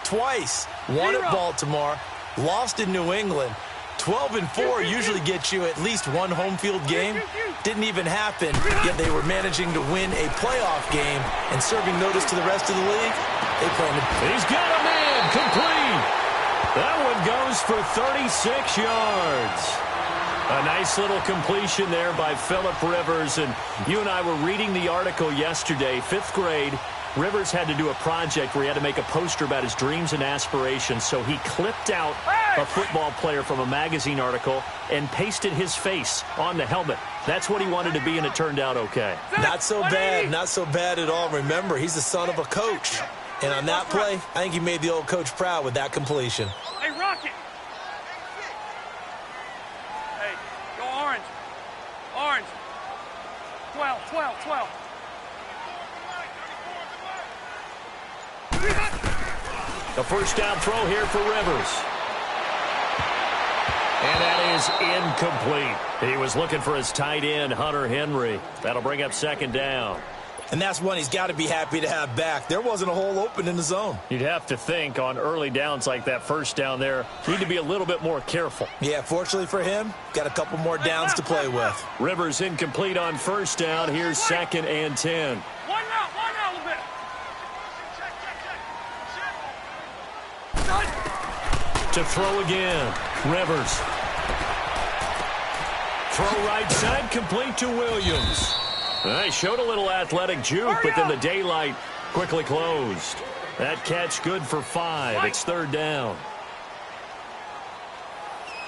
twice. Won at Baltimore, lost in New England. 12-4 usually gets you at least one home field game. Didn't even happen, yet they were managing to win a playoff game and serving notice to the rest of the league. They planted. He's got a man complete. That one goes for 36 yards. A nice little completion there by Phillip Rivers. And you and I were reading the article yesterday, 5th grade. Rivers had to do a project where he had to make a poster about his dreams and aspirations, so he clipped out a football player from a magazine article and pasted his face on the helmet. That's what he wanted to be, and it turned out okay. Not so bad, not so bad at all. Remember, he's the son of a coach. And on that play, I think he made the old coach proud with that completion. Hey, Rocket! Hey, go orange. Orange. 12, 12, 12. A first down throw here for Rivers. And that is incomplete. He was looking for his tight end, Hunter Henry. That'll bring up second down. And that's one he's got to be happy to have back. There wasn't a hole open in the zone. You'd have to think on early downs like that first down there, need to be a little bit more careful. Yeah, fortunately for him, got a couple more downs to play with. Rivers incomplete on first down. Here's 2nd and 10. One out a little bit. To throw again. Rivers. Throw right side, complete to Williams. They showed a little athletic juke, but then the daylight quickly closed. That catch good for 5. It's 3rd down.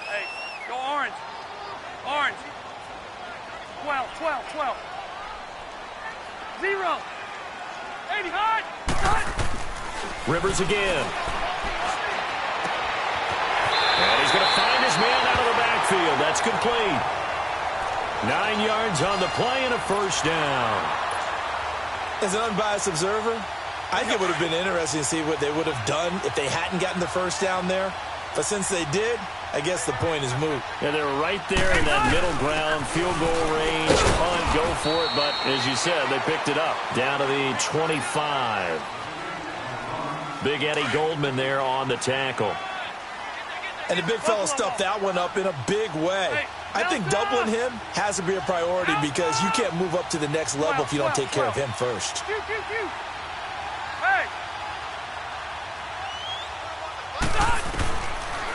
Hey, go orange. Orange. 12, 12, 12. 0. 80 hard. Rivers again. And he's going to find his man out of the backfield. That's complete. 9 yards on the play and a first down. As an unbiased observer, I think it would have been interesting to see what they would have done if they hadn't gotten the first down there. But since they did, I guess the point is moot. Yeah, they were right there in that middle ground, field goal range, punt, go for it. But as you said, they picked it up down to the 25. Big Eddie Goldman there on the tackle. And the big fella stuffed that one up in a big way. I think doubling him has to be a priority because you can't move up to the next level if you don't take care of him first.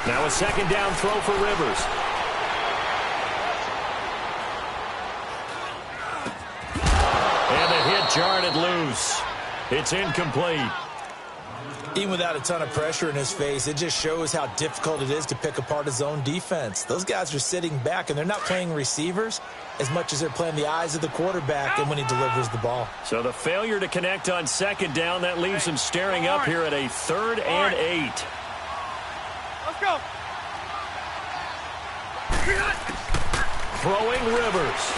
Now a second down throw for Rivers. And the hit jarred it loose. It's incomplete. Even without a ton of pressure in his face, it just shows how difficult it is to pick apart his own defense. Those guys are sitting back, and they're not playing receivers as much as they're playing the eyes of the quarterback and when he delivers the ball. So the failure to connect on second down, that leaves him staring up here at a 3rd and 8. Let's go. Throwing Rivers.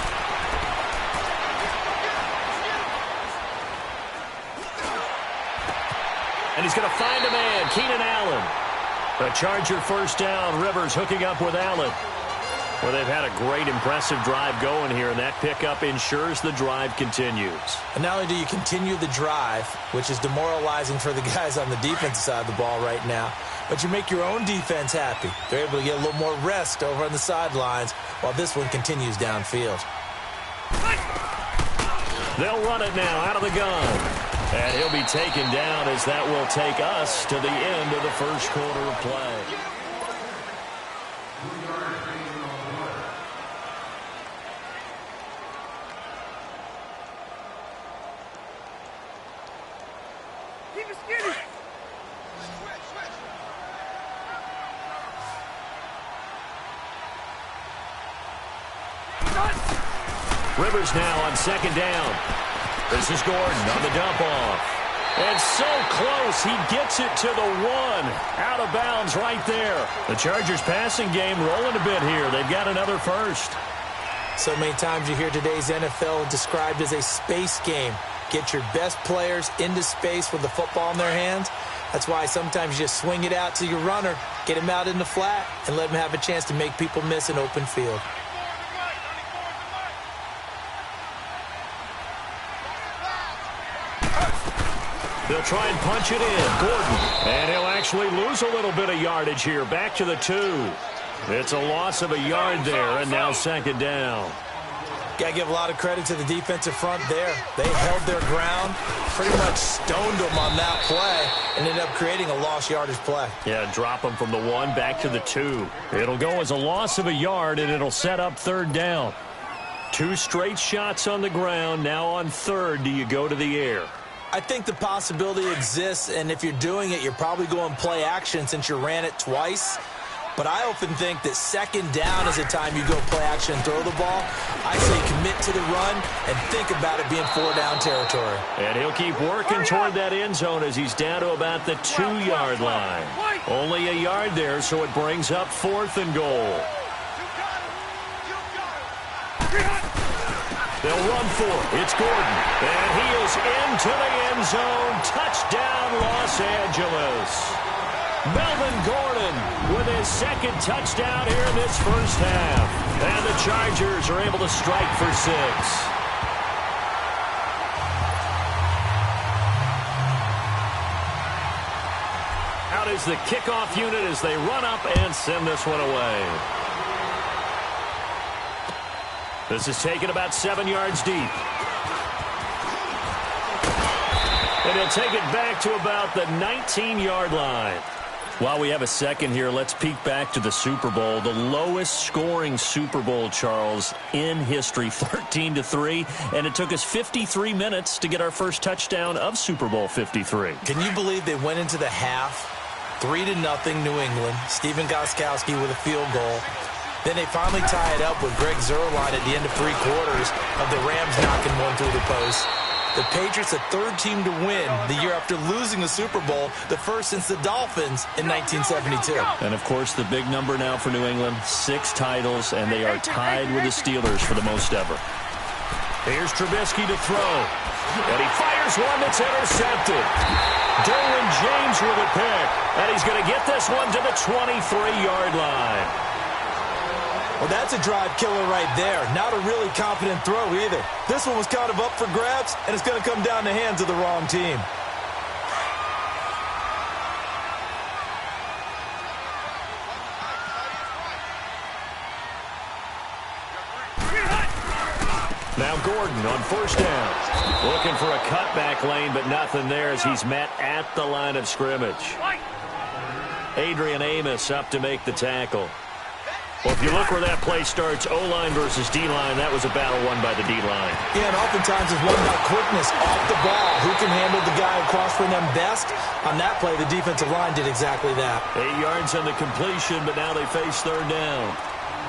And he's going to find a man, Keenan Allen. A Charger first down. Rivers hooking up with Allen. Well, they've had a great, impressive drive going here, and that pickup ensures the drive continues. And not only do you continue the drive, which is demoralizing for the guys on the defensive side of the ball right now, but you make your own defense happy. They're able to get a little more rest over on the sidelines while this one continues downfield. They'll run it now out of the gun. And he'll be taken down as that will take us to the end of the first quarter of play. Keep it skinny. Rivers now on second down. This is Gordon on the dump off. And so close, he gets it to the 1. Out of bounds right there. The Chargers passing game rolling a bit here. They've got another first. So many times you hear today's NFL described as a space game. Get your best players into space with the football in their hands. That's why sometimes you just swing it out to your runner, get him out in the flat, and let him have a chance to make people miss an open field. They'll try and punch it in. Gordon. And he'll actually lose a little bit of yardage here. Back to the 2. It's a loss of a yard there, and now second down. Got to give a lot of credit to the defensive front there. They held their ground, pretty much stoned them on that play, and ended up creating a lost yardage play. Yeah, drop them from the 1 back to the 2. It'll go as a loss of a yard, and it'll set up third down. 2 straight shots on the ground. Now on third, do you go to the air? I think the possibility exists, and if you're doing it, you're probably going play action since you ran it twice. But I often think that second down is a time you go play action and throw the ball. I say commit to the run and think about it being 4-down territory. And he'll keep working toward that end zone as he's down to about the 2-yard line. Only a yard there, so it brings up 4th and goal. They'll run for it. It's Gordon. And he is into the end zone. Touchdown, Los Angeles. Melvin Gordon with his second touchdown here in this first half. And the Chargers are able to strike for 6. Out is the kickoff unit as they run up and send this one away. This is taken about 7 yards deep. And he'll take it back to about the 19-yard line. While we have a second here, let's peek back to the Super Bowl. The lowest scoring Super Bowl, Charles, in history, 13-3. And it took us 53 minutes to get our first touchdown of Super Bowl 53. Can you believe they went into the half, 3-0 New England, Stephen Gostkowski with a field goal. Then they finally tie it up with Greg Zuerlein at the end of 3 quarters of the Rams knocking one through the post. The Patriots, the 3rd team to win the year after losing the Super Bowl, the first since the Dolphins in 1972. And, of course, the big number now for New England, 6 titles, and they are tied with the Steelers for the most ever. Here's Trubisky to throw. And he fires one that's intercepted. Derwin James with a pick. And he's going to get this one to the 23-yard line. Well, that's a drive killer right there. Not a really confident throw either. This one was kind of up for grabs, and it's going to come down the hands of the wrong team. Now Gordon on first down. Looking for a cutback lane, but nothing there as he's met at the line of scrimmage. Adrian Amos up to make the tackle. Well, if you look where that play starts, O-line versus D-line, that was a battle won by the D-line. Yeah, and oftentimes it's won by quickness off the ball. Who can handle the guy across from them best? On that play, the defensive line did exactly that. 8 yards on the completion, but now they face third down.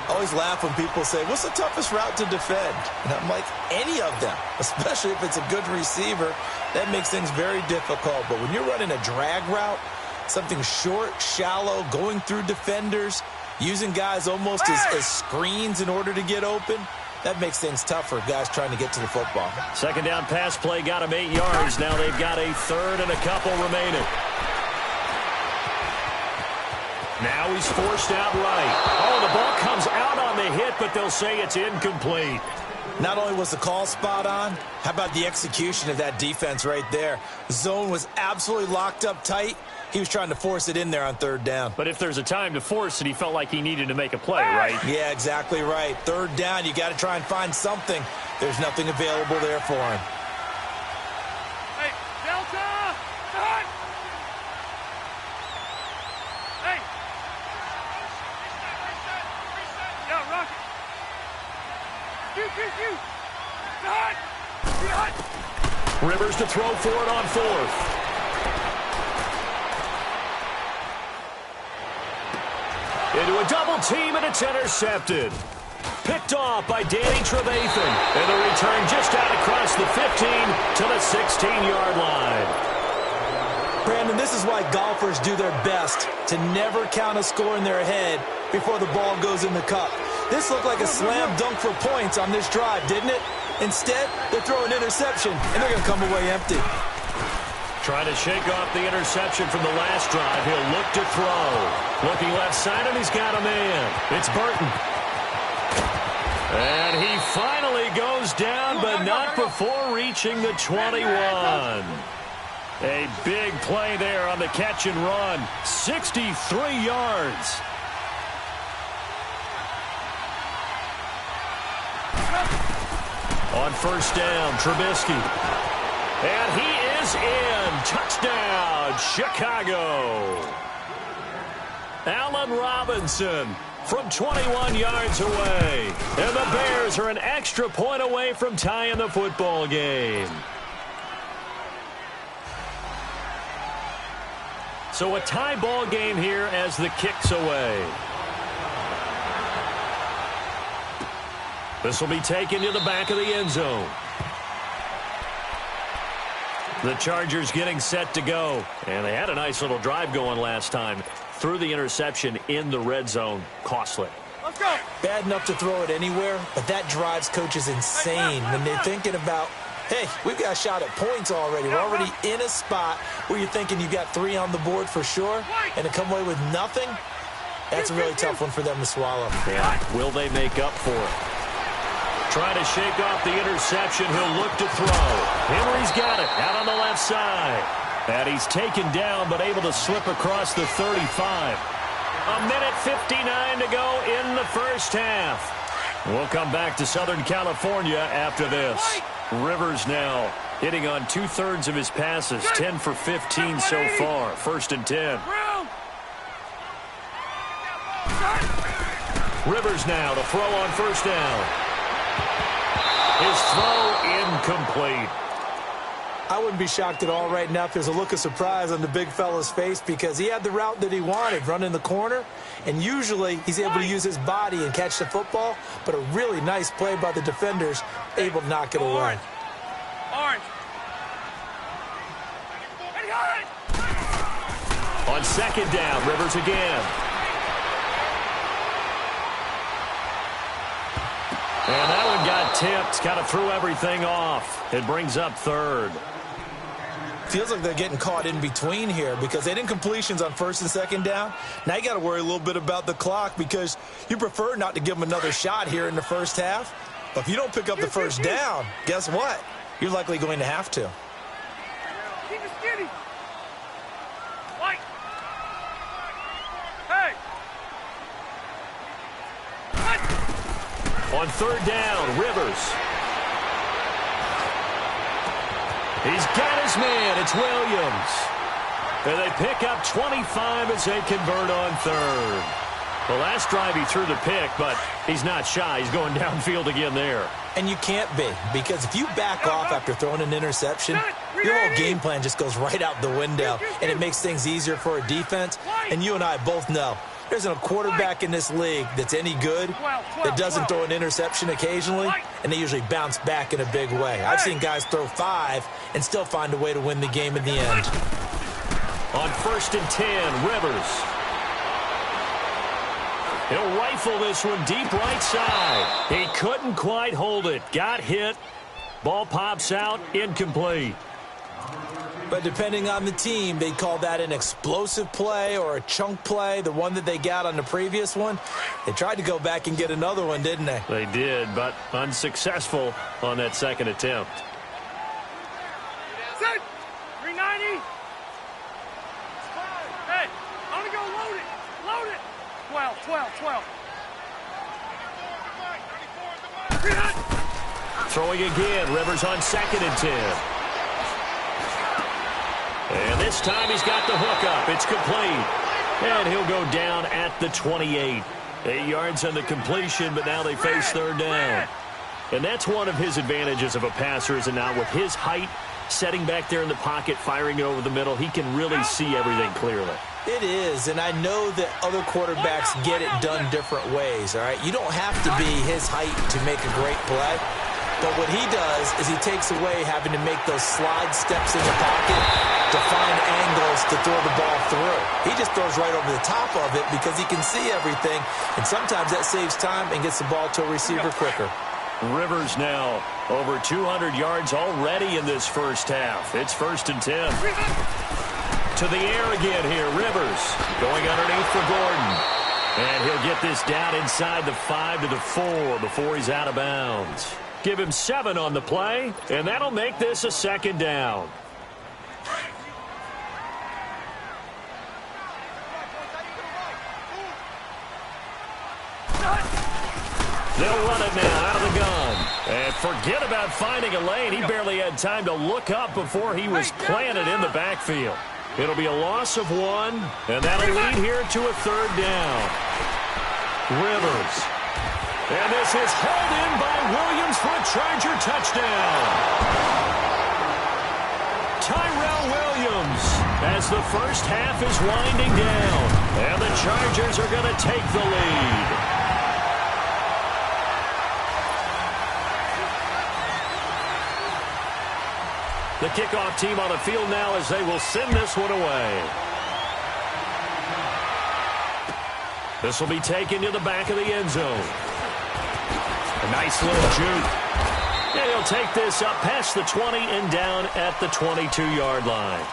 I always laugh when people say, what's the toughest route to defend? And I'm like, any of them, especially if it's a good receiver. That makes things very difficult. But when you're running a drag route, something short, shallow, going through defenders, using guys almost as screens in order to get open, that makes things tough for guys trying to get to the football. Second down pass play got him 8 yards. Now they've got a third and a couple remaining. Now he's forced out right. Oh, the ball comes out on the hit, but they'll say it's incomplete. Not only was the call spot on, how about the execution of that defense right there? The zone was absolutely locked up tight. He was trying to force it in there on third down. But if there's a time to force it, he felt like he needed to make a play, right? Yeah, exactly right. Third down, you got to try and find something. There's nothing available there for him. Hey, Delta! Cut! Hey! Yeah, Rocket! You! Cut! Rivers to throw for it on fourth. Into a double team, and it's intercepted. Picked off by Danny Trevathan. And the return just out across the 15 to the 16-yard line. Brandon, this is why golfers do their best to never count a score in their head before the ball goes in the cup. This looked like a slam dunk for points on this drive, didn't it? Instead, they're throwing interception, and they're going to come away empty. Trying to shake off the interception from the last drive. He'll look to throw. Looking left side, and he's got a man. It's Burton. And he finally goes down, but not before reaching the 21. A big play there on the catch and run. 63 yards. On first down, Trubisky. And he is in. Touchdown, Chicago. Allen Robinson from 21 yards away. And the Bears are an extra point away from tying the football game. So a tie ball game here as the kick's away. This will be taken to the back of the end zone. The Chargers getting set to go. And they had a nice little drive going last time. Threw the interception in the red zone. Costly. Let's go. Bad enough to throw it anywhere, but that drives coaches insane when they're thinking about, hey, we've got a shot at points already. We're already in a spot where you're thinking you got 3 on the board for sure, and to come away with nothing, that's a really tough one for them to swallow. Yeah, will they make up for it? Trying to shake off the interception. He'll look to throw. Henry's got it out on the left side. And he's taken down but able to slip across the 35. A minute 59 to go in the first half. We'll come back to Southern California after this. Rivers now hitting on 2/3 of his passes. 10 for 15 so far. 1st and 10. Rivers now to throw on first down. His throw incomplete. I wouldn't be shocked at all right now if there's a look of surprise on the big fella's face because he had the route that he wanted, running the corner, and usually he's able to use his body and catch the football, but a really nice play by the defenders, able to knock it away. Orange. On second down, Rivers again. And that one got tipped, kind of threw everything off. It brings up 3rd. Feels like they're getting caught in between here because they didn't completions on 1st and 2nd down. Now you got to worry a little bit about the clock because you prefer not to give them another shot here in the first half. But if you don't pick up the first down, guess what? You're likely going to have to. Keep it skinny. White. Hey. On 3rd down, Rivers. He's got his man. It's Williams. And they pick up 25 as they convert on 3rd. The last drive he threw the pick, but he's not shy. He's going downfield again there. And you can't be, because if you back off after throwing an interception, your whole game plan just goes right out the window, and it makes things easier for a defense. And you and I both know there isn't a quarterback in this league that's any good that doesn't throw an interception occasionally, and they usually bounce back in a big way. I've seen guys throw 5 and still find a way to win the game in the end. On 1st and 10, Rivers. He'll rifle this one deep right side. He couldn't quite hold it. Got hit. Ball pops out. Incomplete. But depending on the team, they call that an explosive play or a chunk play, the one that they got on the previous one. They tried to go back and get another one, didn't they? They did, but unsuccessful on that 2nd attempt. Set. 390. Hey, I'm going to go load it. Load it. 12, 12, 12. Throwing again. Rivers on 2nd and 10. And this time he's got the hook up. It's complete. And he'll go down at the 28. 8 yards on the completion, but now they face 3rd down. And that's one of his advantages of a passer, is it not? With his height, setting back there in the pocket, firing it over the middle, he can really see everything clearly. It is, and I know that other quarterbacks get it done different ways, all right? You don't have to be his height to make a great play. But what he does is he takes away having to make those slide steps in the pocket to find angles to throw the ball through. He just throws right over the top of it because he can see everything, and sometimes that saves time and gets the ball to a receiver quicker. Rivers now over 200 yards already in this first half. It's 1st and 10. To the air again here, Rivers going underneath for Gordon. And he'll get this down inside the 5 to the 4 before he's out of bounds. Give him 7 on the play, and that'll make this a 2nd down. They'll run it now out of the gun. And forget about finding a lane. He barely had time to look up before he was planted in the backfield. It'll be a loss of 1, and that'll lead here to a 3rd down. Rivers. And this is hauled in by Williams for a Charger touchdown. Tyrell Williams as the first half is winding down. And the Chargers are going to take the lead. The kickoff team on the field now as they will send this one away. This will be taken to the back of the end zone. A nice little juke. And he'll take this up past the 20 and down at the 22-yard line.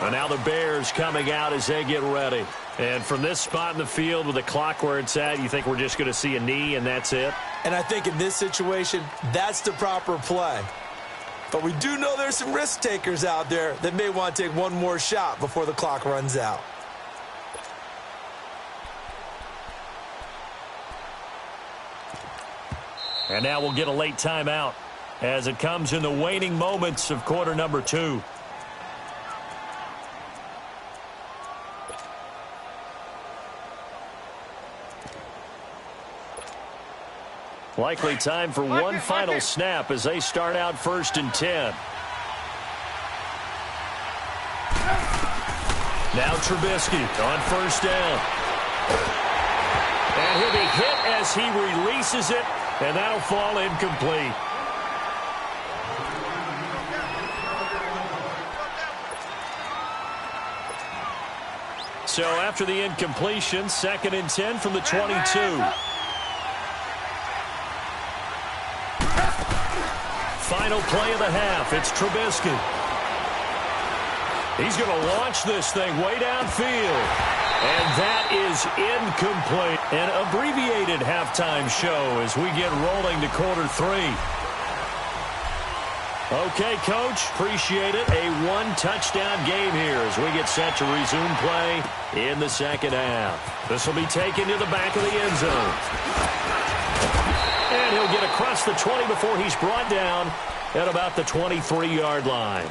And now the Bears coming out as they get ready. And from this spot in the field with the clock where it's at, you think we're just going to see a knee and that's it? And I think in this situation, that's the proper play. But we do know there's some risk takers out there that may want to take one more shot before the clock runs out. And now we'll get a late timeout as it comes in the waning moments of quarter number 2. Likely time for one final snap as they start out 1st and 10. Now Trubisky on 1st down. And he'll be hit as he releases it, and that'll fall incomplete. So after the incompletion, 2nd and 10 from the 22. Final play of the half. It's Trubisky. He's going to launch this thing way downfield. And that is incomplete. An abbreviated halftime show as we get rolling to quarter 3. Okay, Coach. Appreciate it. A 1-touchdown game here as we get set to resume play in the 2nd half. This will be taken to the back of the end zone. And he'll get across the 20 before he's brought down at about the 23-yard line.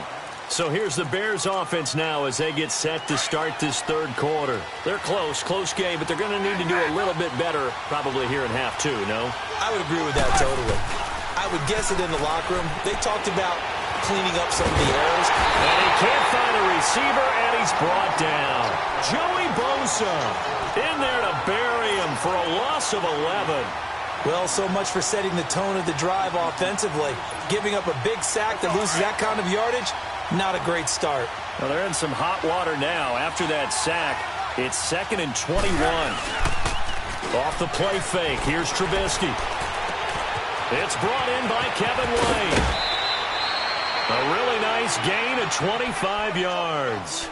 So here's the Bears offense now as they get set to start this 3rd quarter. They're close game, but they're going to need to do a little bit better probably here in half 2, no? I would agree with that totally. I would guess it in the locker room. They talked about cleaning up some of the errors. And he can't find a receiver, and he's brought down. Joey Bosa in there to bury him for a loss of 11. Well, so much for setting the tone of the drive offensively. Giving up a big sack that loses that kind of yardage, not a great start. Well, they're in some hot water now. After that sack, it's 2nd and 21. Off the play fake, here's Trubisky. It's brought in by Kevin Wayne. A really nice gain of 25 yards.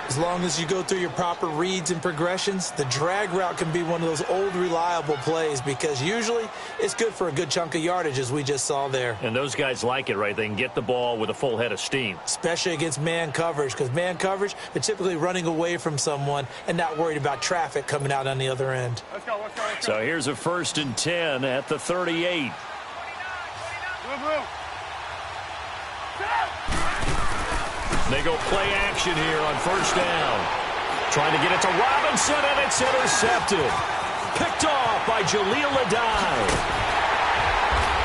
As long as you go through your proper reads and progressions, the drag route can be one of those old reliable plays because usually it's good for a good chunk of yardage as we just saw there. And those guys like it, right? They can get the ball with a full head of steam. Especially against man coverage because man coverage, they're typically running away from someone and not worried about traffic coming out on the other end. Let's go. So here's a 1st and 10 at the 38. They go play action here on 1st down. Trying to get it to Robinson, and it's intercepted. Picked off by Jaleel Adai.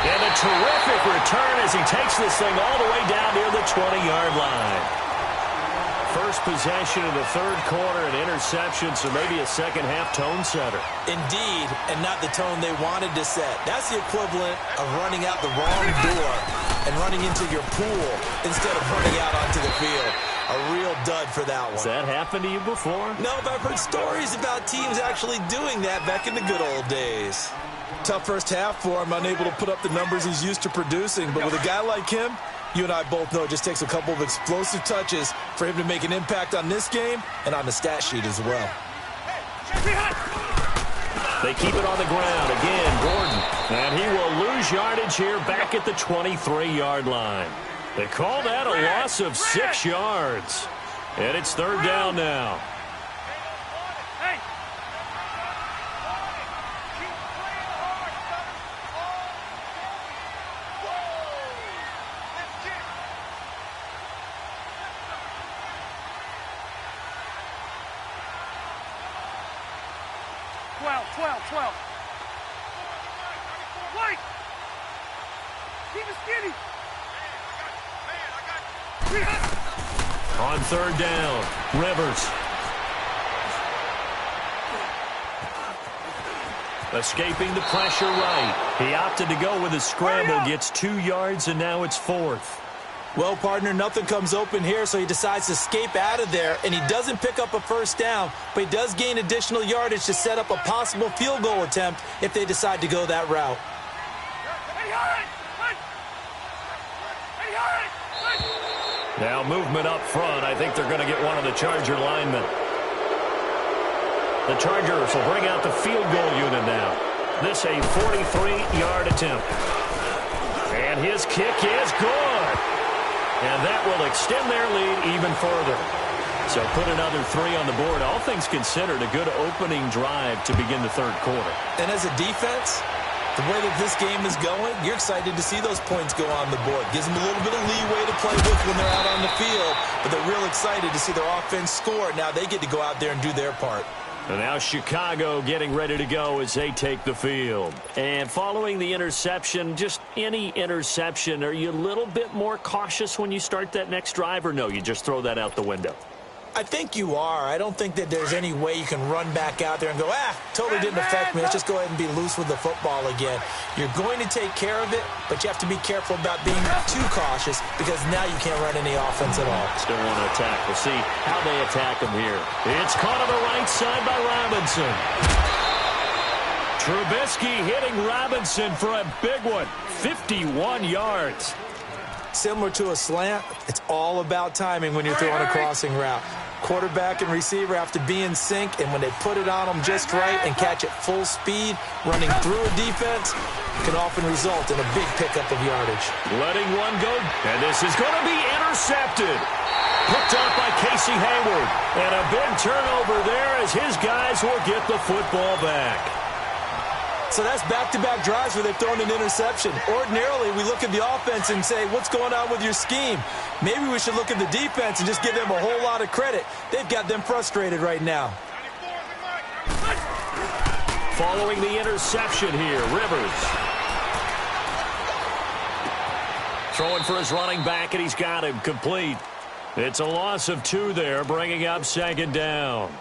And a terrific return as he takes this thing all the way down near the 20-yard line. First possession of the 3rd quarter, an interception, so maybe a 2nd half tone setter. Indeed, and not the tone they wanted to set. That's the equivalent of running out the wrong door and running into your pool instead of running out onto the field. A real dud for that one. Has that happened to you before? No, but I've heard stories about teams actually doing that back in the good old days. Tough first half for him, unable to put up the numbers he's used to producing. But with a guy like him, you and I both know it just takes a couple of explosive touches for him to make an impact on this game and on the stat sheet as well. They keep it on the ground. Again, Gordon. And he will lose yardage here back at the 23-yard line. They call that a loss of 6 yards. And it's 3rd down now. 12. White! Keep it skinny! On third down, Rivers. Escaping the pressure right. He opted to go with a scramble, gets 2 yards, and now it's 4th. Well, partner, nothing comes open here, so he decides to escape out of there, and he doesn't pick up a first down, but he does gain additional yardage to set up a possible field goal attempt if they decide to go that route. Now movement up front. I think they're going to get one of the Charger linemen. The Chargers will bring out the field goal unit now. This a 43-yard attempt. And his kick is good. And that will extend their lead even further. So put another 3 on the board. All things considered, a good opening drive to begin the third quarter. And as a defense, the way that this game is going, you're excited to see those points go on the board. Gives them a little bit of leeway to play with when they're out on the field, but they're real excited to see their offense score. Now they get to go out there and do their part. And now Chicago getting ready to go as they take the field. And following the interception, just any interception, are you a little bit more cautious when you start that next drive, or no, you just throw that out the window? I think you are. I don't think that there's any way you can run back out there and go, totally didn't affect me. Let's just go ahead and be loose with the football again. You're going to take care of it, but you have to be careful about being too cautious because now you can't run any offense at all. Still want to attack. We'll see how they attack him here. It's caught on the right side by Robinson. Trubisky hitting Robinson for a big one. 51 yards. Similar to a slant, it's all about timing when you're throwing a crossing route. Quarterback and receiver have to be in sync, and when they put it on them just right and catch it full speed, running through a defense can often result in a big pickup of yardage. Letting one go, and this is going to be intercepted. Picked up by Casey Hayward, and a big turnover there as his guys will get the football back. So that's back-to-back drives where they've thrown an interception. Ordinarily, we look at the offense and say, what's going on with your scheme? Maybe we should look at the defense and just give them a whole lot of credit. They've got them frustrated right now. Following the interception here, Rivers. Throwing for his running back, and he's got him complete. It's a loss of 2 there, bringing up second down.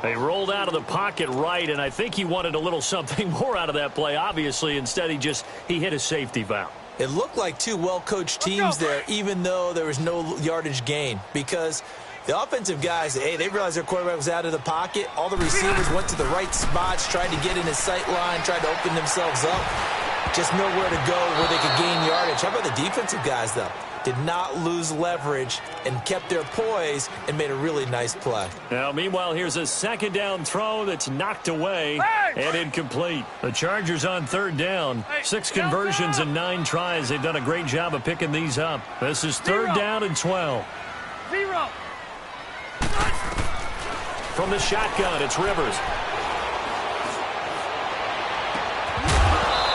They rolled out of the pocket right, and I think he wanted a little something more out of that play. Obviously, instead he hit a safety valve. It looked like 2 well-coached teams there, even though there was no yardage gain, because the offensive guys, they realized their quarterback was out of the pocket. All the receivers went to the right spots, tried to get in his sight line, tried to open themselves up. Just nowhere to go where they could gain yardage. How about the defensive guys, though? Did not lose leverage and kept their poise and made a really nice play. Now, meanwhile, here's a second down throw that's knocked away and incomplete. The Chargers on third down. 6 conversions and 9 tries. They've done a great job of picking these up. This is third down and 12. 0. From the shotgun, it's Rivers.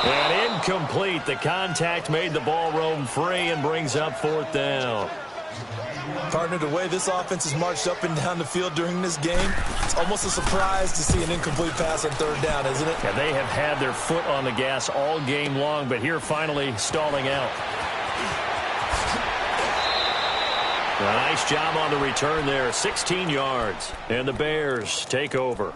And incomplete. The contact made the ball roam free and brings up fourth down. Partner, the way this offense has marched up and down the field during this game, it's almost a surprise to see an incomplete pass on third down, isn't it? Yeah, they have had their foot on the gas all game long, but here finally stalling out. A nice job on the return there, 16 yards. And the Bears take over.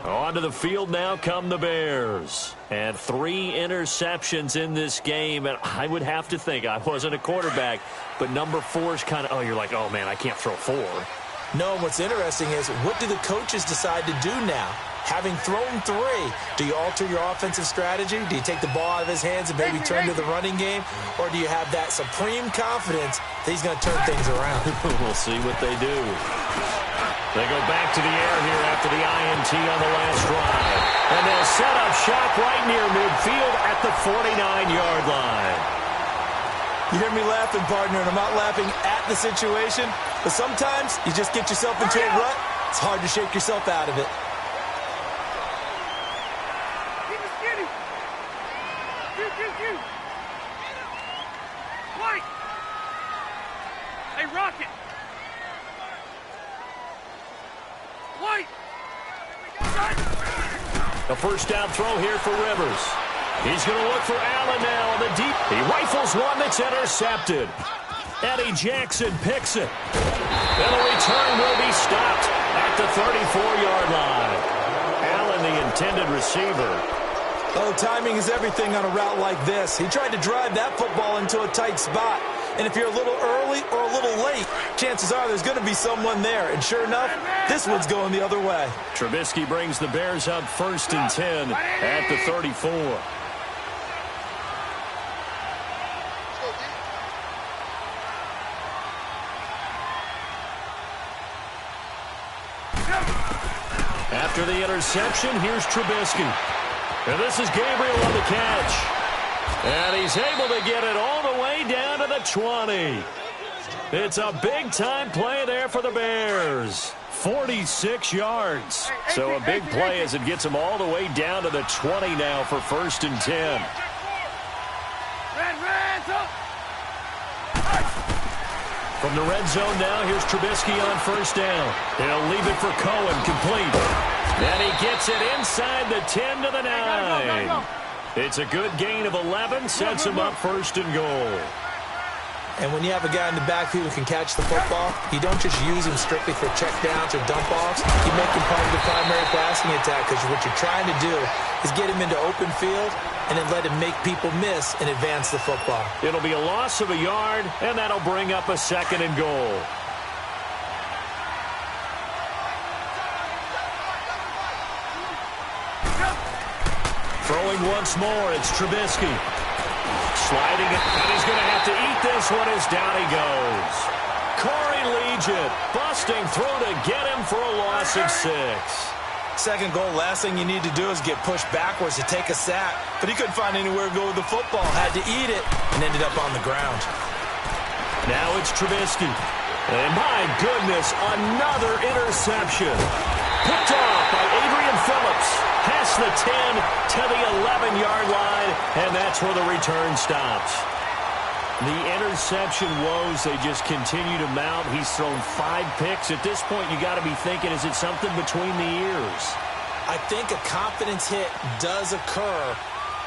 Onto the field now come the Bears. And 3 interceptions in this game. And I would have to think, I wasn't a quarterback, but number 4 is kind of, you're like, oh, man, I can't throw 4. No, what's interesting is, what do the coaches decide to do now? Having thrown 3, do you alter your offensive strategy? Do you take the ball out of his hands and maybe turn to the running game? Or do you have that supreme confidence that he's going to turn things around? We'll see what they do. They go back to the air here after the INT on the last drive. And they'll set up shop right near midfield at the 49-yard line. You hear me laughing, partner, and I'm not laughing at the situation, but sometimes you just get yourself into a rut. It's hard to shake yourself out of it. Keep it skinny. You. White. Hey, Rocket. White. A first down throw here for Rivers. He's going to look for Allen now on the deep. He rifles one that's intercepted. Eddie Jackson picks it. And the return will be stopped at the 34-yard line. Allen, the intended receiver. Oh, timing is everything on a route like this. He tried to drive that football into a tight spot. And if you're a little early or a little late, chances are there's going to be someone there. And sure enough, this one's going the other way. Trubisky brings the Bears up 1st and 10 at the 34. After the interception, here's Trubisky. And this is Gabriel on the catch. And he's able to get it all the way down to the 20. It's a big-time play there for the Bears. 46 yards. So a big play as it gets them all the way down to the 20 now for 1st and 10. From the red zone now, here's Trubisky on 1st down. He'll leave it for Cohen, complete. And he gets it inside the 10 to the 9. It's a good gain of 11, sets him up 1st and goal. And when you have a guy in the backfield who can catch the football, you don't just use him strictly for checkdowns or dump-offs. You make him part of the primary passing attack because what you're trying to do is get him into open field and then let him make people miss and advance the football. It'll be a loss of a yard, and that'll bring up a 2nd and goal. Throwing once more, it's Trubisky. Sliding it, and he's going to have to eat this one as down he goes. Corey Legion busting through to get him for a loss of 6. 2nd goal, last thing you need to do is get pushed backwards to take a sack. But he couldn't find anywhere to go with the football. Had to eat it and ended up on the ground. Now it's Trubisky. And my goodness, another interception. Picked off by Adrian Phillips. Past the 10 to the 11-yard line, and that's where the return stops. The interception woes, they just continue to mount. He's thrown 5 picks. At this point, you got to be thinking, is it something between the ears? I think a confidence hit does occur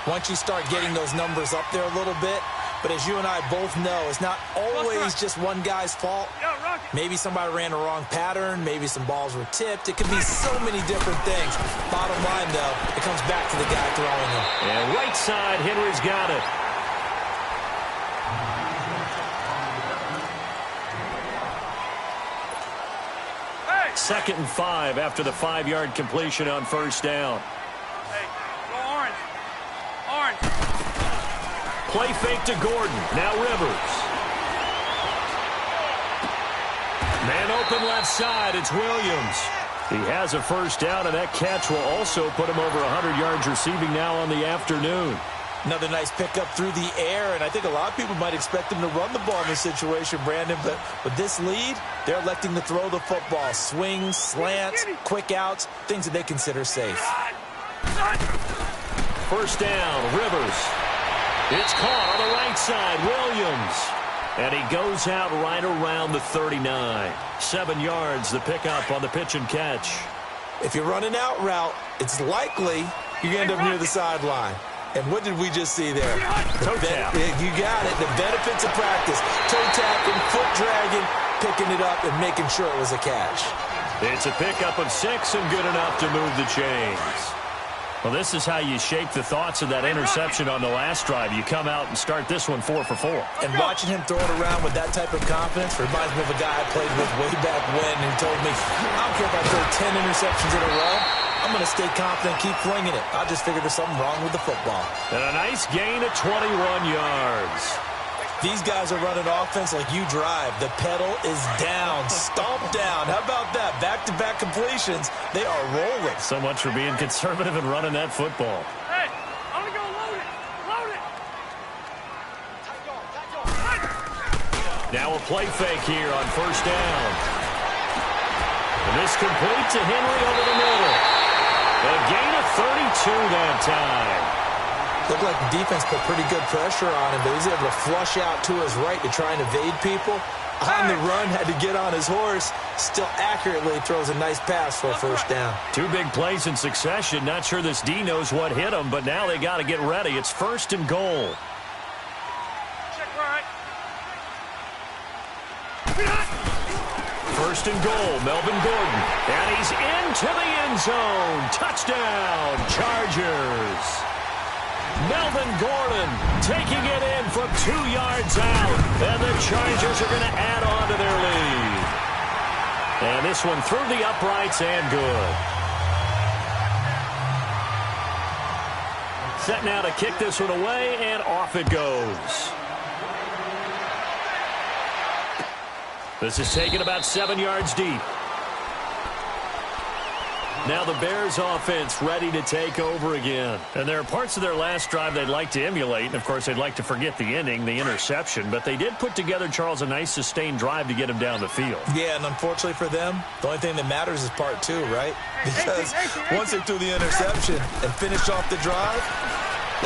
once you start getting those numbers up there a little bit. But as you and I both know, it's not always just one guy's fault. Maybe somebody ran a wrong pattern. Maybe some balls were tipped. It could be so many different things. Bottom line, though, it comes back to the guy throwing them. And right side, Henry's got it. Hey. 2nd and 5 after the 5-yard completion on 1st down. Hey, go orange. Orange. Play fake to Gordon. Now Rivers. Man open left side. It's Williams. He has a 1st down, and that catch will also put him over 100 yards receiving now on the afternoon. Another nice pickup through the air, and I think a lot of people might expect him to run the ball in this situation, Brandon, but with this lead, they're electing to throw the football. Swings, slants, quick outs, things that they consider safe. 1st down, Rivers. It's caught on the right side, Williams. And he goes out right around the 39. 7 yards, the pickup on the pitch and catch. If you run an out route, it's likely you're going to end up near the sideline. And what did we just see there? Toe tap. You got it. The benefits of practice. Toe tapping, foot dragging, picking it up, and making sure it was a catch. It's a pickup of 6 and good enough to move the chains. Well, this is how you shape the thoughts of that interception on the last drive. You come out and start this one 4 for 4. And watching him throw it around with that type of confidence reminds me of a guy I played with way back when who told me, I don't care if I throw 10 interceptions in a row. I'm going to stay confident, keep flinging it. I just figured there's something wrong with the football. And a nice gain of 21 yards. These guys are running offense like you drive. The pedal is down, stomp down. How about that? Back-to-back completions. They are rolling. So much for being conservative and running that football. Hey, I'm going to go load it. Load it. Now a play fake here on 1st down. And this complete to Henry over the middle. A gain of 32 that time. Looked like the defense put pretty good pressure on him, but he's able to flush out to his right to try and evade people. On the run, had to get on his horse. Still accurately throws a nice pass for a first down. Two big plays in succession. Not sure this D knows what hit him, but now they got to get ready. It's 1st and goal. Check right. 1st and goal, Melvin Gordon. And he's into the end zone. Touchdown, Chargers. Melvin Gordon taking it in from 2 yards out. And the Chargers are going to add on to their lead. And this one through the uprights and good. Set now to kick this one away, and off it goes. This is taken about 7 yards deep. Now the Bears offense ready to take over again. And there are parts of their last drive they'd like to emulate. And, of course, they'd like to forget the ending, the interception. But they did put together, Charles, a nice sustained drive to get him down the field. Yeah, and unfortunately for them, the only thing that matters is part 2, right? Because once they threw the interception and finished off the drive,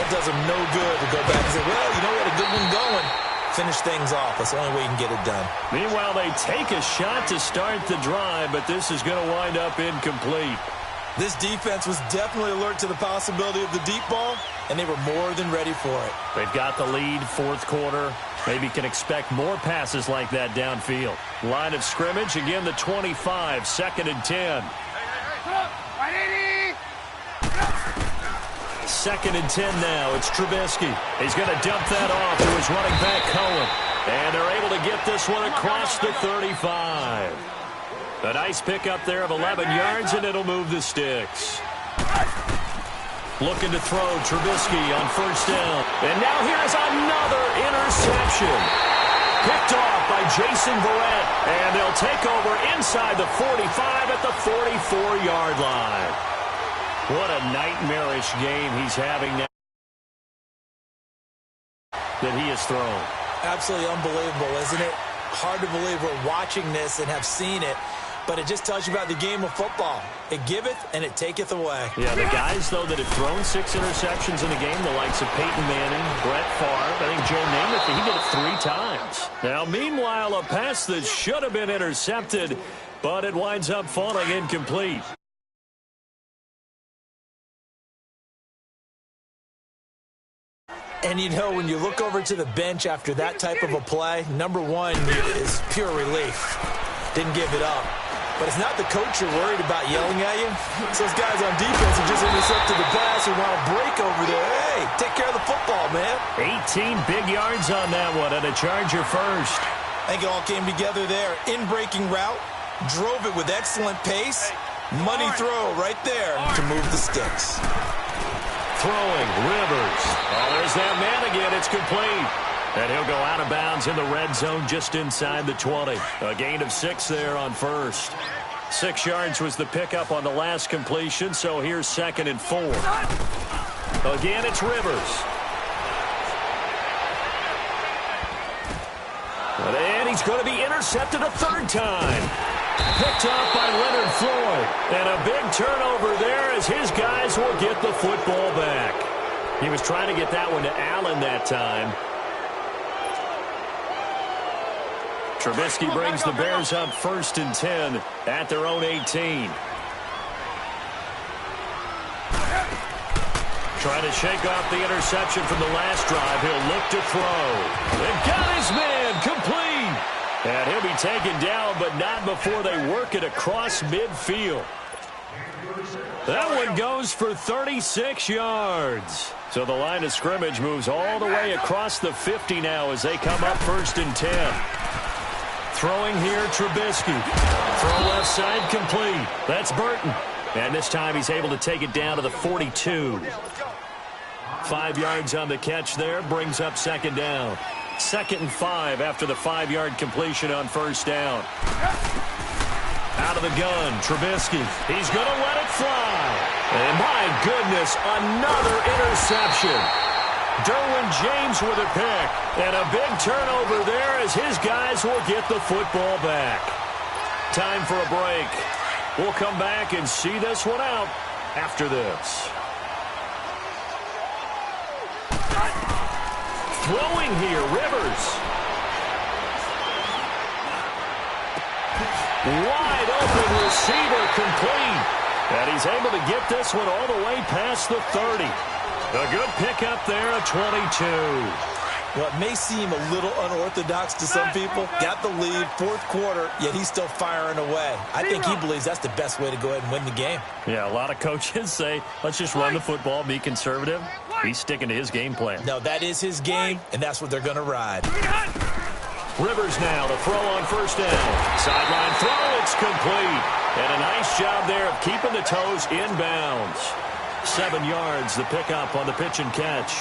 that does them no good to go back and say, well, you know what, a good one going. Finish things off. That's the only way you can get it done. Meanwhile, they take a shot to start the drive, but this is going to wind up incomplete. This defense was definitely alert to the possibility of the deep ball, and they were more than ready for it. They've got the lead, 4th quarter. Maybe can expect more passes like that downfield. Line of scrimmage, again the 25, 2nd and 10. Right, 2nd and 10 now. It's Trubisky. He's going to dump that off to his running back, Cohen. And they're able to get this one across the 35. A nice pickup there of 11 yards, and it'll move the sticks. Looking to throw, Trubisky on 1st down. And now here's another interception. Picked off by Jason Verrett. And they'll take over inside the 45 at the 44-yard line. What a nightmarish game he's having now that he has thrown. Absolutely unbelievable, isn't it? Hard to believe we're watching this and have seen it. But it just tells you about the game of football. It giveth and it taketh away. Yeah, the guys, though, that have thrown 6 interceptions in a game, the likes of Peyton Manning, Brett Favre, I think Joe Namath, he did it 3 times. Now, meanwhile, a pass that should have been intercepted, but it winds up falling incomplete. And, you know, when you look over to the bench after that type of a play, number one is pure relief. Didn't give it up. But it's not the coach you're worried about yelling at you. It's those guys on defense who just intercepted the pass who want to break over there. Hey, take care of the football, man. 18 big yards on that one, and a Charger first. I think it all came together there. In-breaking route, drove it with excellent pace. Money throw right there to move the sticks. Throwing, Rivers. Oh, there's that man again. It's complete. And he'll go out of bounds in the red zone just inside the 20. A gain of 6 there on 1st. 6 yards was the pickup on the last completion, so here's 2nd and 4. Again, it's Rivers. And he's going to be intercepted a 3rd time. Picked off by Leonard Floyd. And a big turnover there as his guys will get the football back. He was trying to get that one to Allen that time. Trubisky brings the Bears up 1st and 10 at their own 18. Trying to shake off the interception from the last drive. He'll look to throw. And got his man complete. And he'll be taken down, but not before they work it across midfield. That one goes for 36 yards. So the line of scrimmage moves all the way across the 50 now as they come up 1st and 10. Throwing here, Trubisky. Throw left side, complete. That's Burton. And this time he's able to take it down to the 42. 5 yards on the catch there, brings up 2nd down. 2nd and 5 after the 5-yard completion on 1st down. Out of the gun, Trubisky. He's going to let it fly. And my goodness, another interception. Derwin James with a pick. And a big turnover there as his guys will get the football back. Time for a break. We'll come back and see this one out after this. Throwing here, Rivers. Wide open receiver complete. And he's able to get this one all the way past the 30. A good pickup there at 22. Well, it may seem a little unorthodox to some people. Got the lead, fourth quarter, yet he's still firing away. I think he believes that's the best way to go ahead and win the game. Yeah, a lot of coaches say, let's just run the football, be conservative. He's sticking to his game plan. No, that is his game, and that's what they're going to ride. Rivers now to throw on first down. Sideline throw, it's complete. And a nice job there of keeping the toes in bounds. 7 yards, the pickup on the pitch and catch.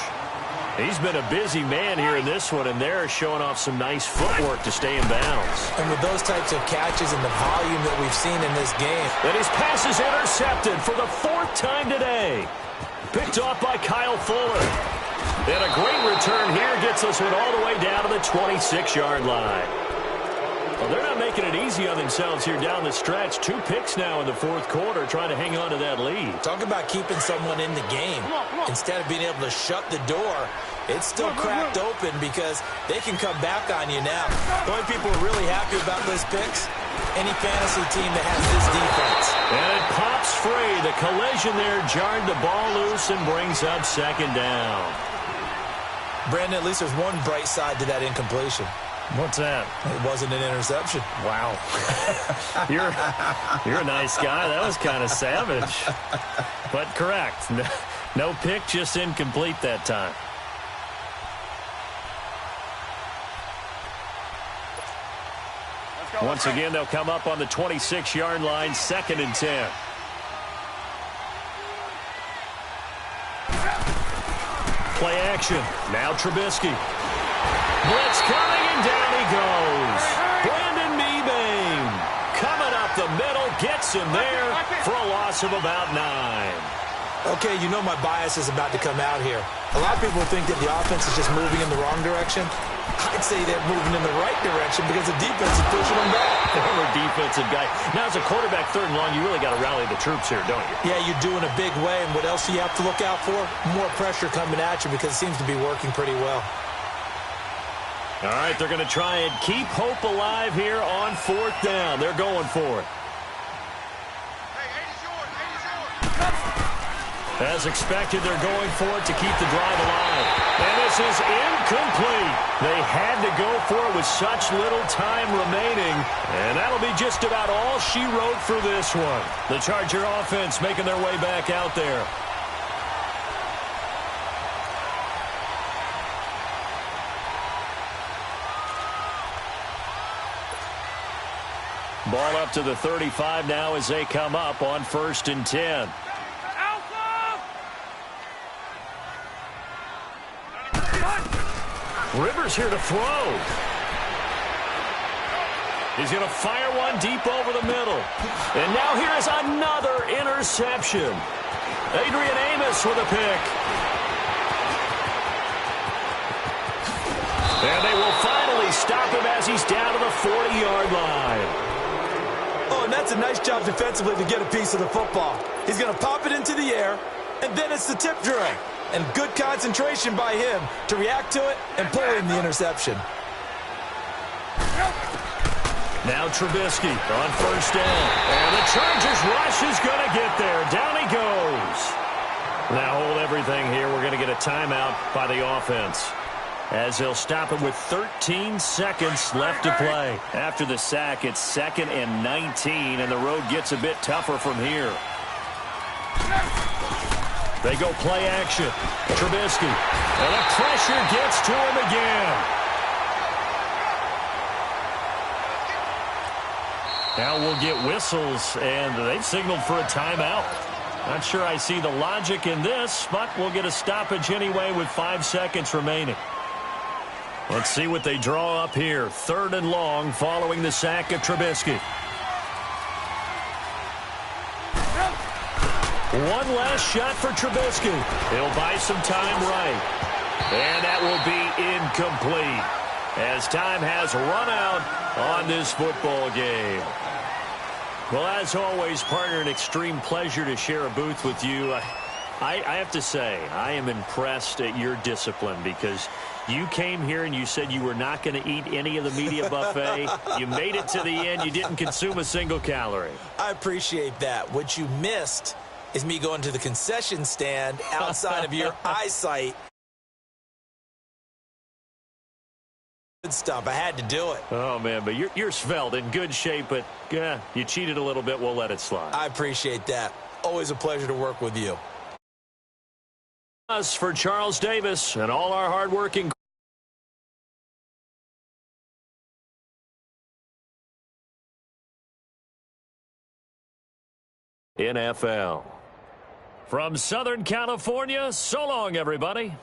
He's been a busy man here in this one, and they're showing off some nice footwork to stay in bounds. And with those types of catches and the volume that we've seen in this game. And his pass is intercepted for the 4th time today. Picked off by Kyle Fuller. And a great return here gets us one all the way down to the 26-yard line. Well, they're not making it easy on themselves here down the stretch. 2 picks now in the 4th quarter, trying to hang on to that lead. Talk about keeping someone in the game. Instead of being able to shut the door, it's still cracked open because they can come back on you now. The only people who are really happy about those picks, any fantasy team that has this defense. And it pops free. The collision there jarred the ball loose and brings up 2nd down. Brandon, at least there's one bright side to that incompletion. What's that? It wasn't an interception. Wow. You're a nice guy. That was kind of savage. But correct. No pick, just incomplete that time. Once again, they'll come up on the 26-yard line, 2nd and 10. Play action. Now Trubisky. Blitz coming, and down he goes. Brandon Mebane coming up the middle, gets him there for a loss of about 9. Okay, you know my bias is about to come out here. A lot of people think that the offense is just moving in the wrong direction. I'd say they're moving in the right direction because the defense is pushing them back. Former defensive guy. Now, as a quarterback, 3rd and long, you really got to rally the troops here, don't you? Yeah, you do in a big way. And what else do you have to look out for? More pressure coming at you because it seems to be working pretty well. All right, they're going to try and keep hope alive here on 4th down. They're going for it. As expected, they're going for it to keep the drive alive. And this is incomplete. They had to go for it with such little time remaining. And that'll be just about all she wrote for this one. The Charger offense making their way back out there. Ball up to the 35 now as they come up on 1st and 10. Rivers here to throw. He's going to fire one deep over the middle. And now here is another interception. Adrian Amos with a pick. And they will finally stop him as he's down to the 40-yard line. Oh, and that's a nice job defensively to get a piece of the football. He's going to pop it into the air, and then it's the tip drill. And good concentration by him to react to it and pull in the interception. Now Trubisky on 1st down. And the Chargers rush is going to get there. Down he goes. Now hold everything here. We're going to get a timeout by the offense, as they'll stop it with 13 seconds left to play. After the sack, it's 2nd and 19, and the road gets a bit tougher from here. They go play action. Trubisky. And the pressure gets to him again. Now we'll get whistles, and they've signaled for a timeout. Not sure I see the logic in this, but we'll get a stoppage anyway with 5 seconds remaining. Let's see what they draw up here. 3rd and long following the sack of Trubisky. One last shot for Trubisky. He'll buy some time right. And that will be incomplete, as time has run out on this football game. Well, as always, partner, an extreme pleasure to share a booth with you. I have to say, I am impressed at your discipline because you came here and you said you were not going to eat any of the media buffet. You made it to the end. You didn't consume a single calorie. I appreciate that. What you missed is me going to the concession stand outside of your eyesight. Good stuff. I had to do it. Oh, man, but you're svelte, in good shape, but you cheated a little bit. We'll let it slide. I appreciate that. Always a pleasure to work with you. Us for Charles Davis and all our hardworking NFL. From Southern California, so long, everybody.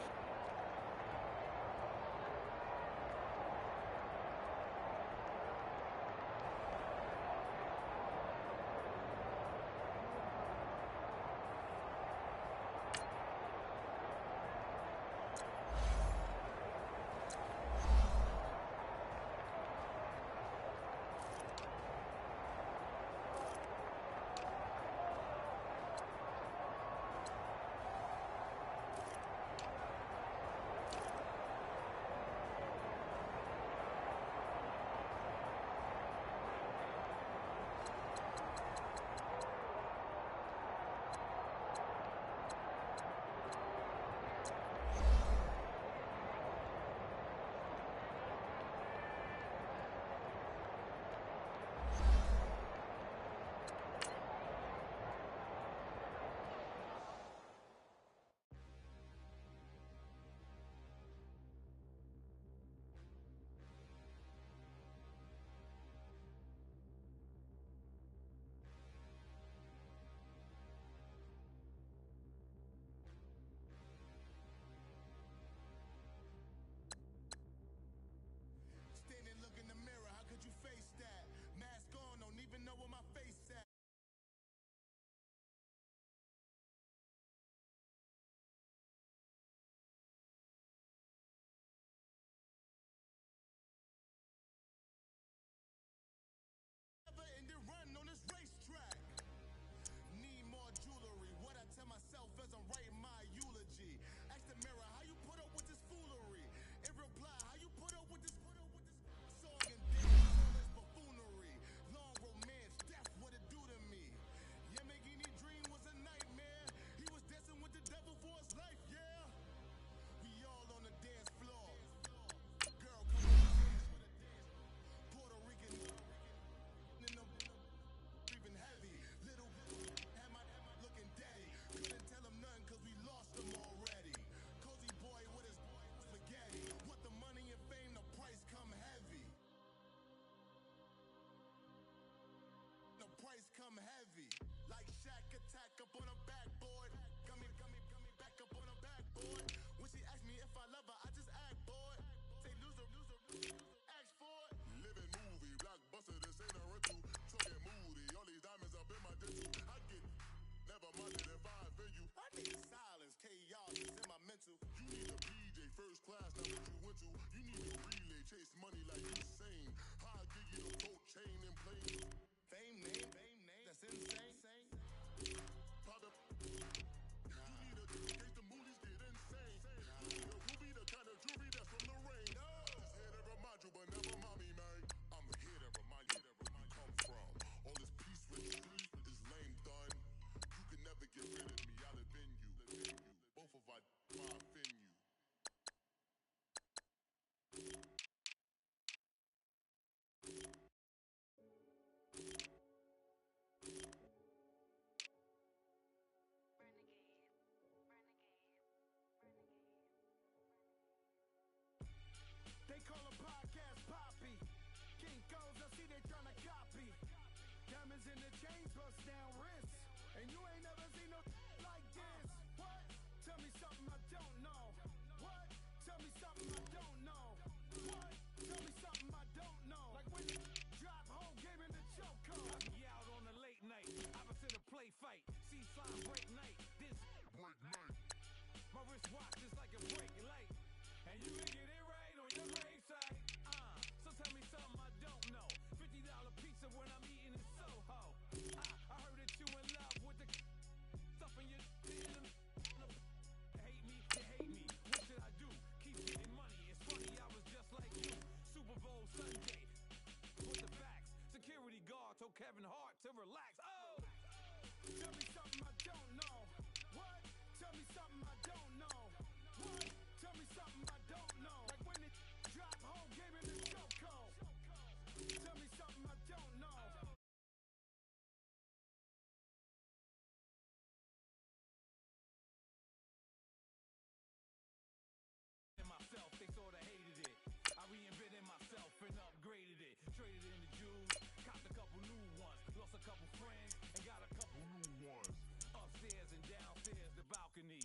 a couple friends and got a couple new ones. Upstairs and downstairs, the balcony.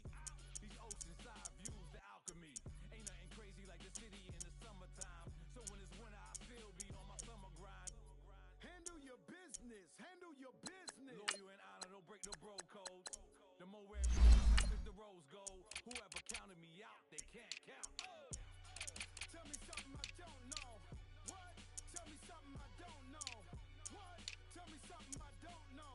These oceanside views, the alchemy. Ain't nothing crazy like the city in the summertime. So when it's winter, I still be on my summer grind. Handle your business. Handle your business. Loyal and honor, don't break no bro code. The more red roses, the rose gold. Whoever counted me out, they can't count. Tell me something I don't know. What? Tell me something I don't know. What? Tell me something I don't know.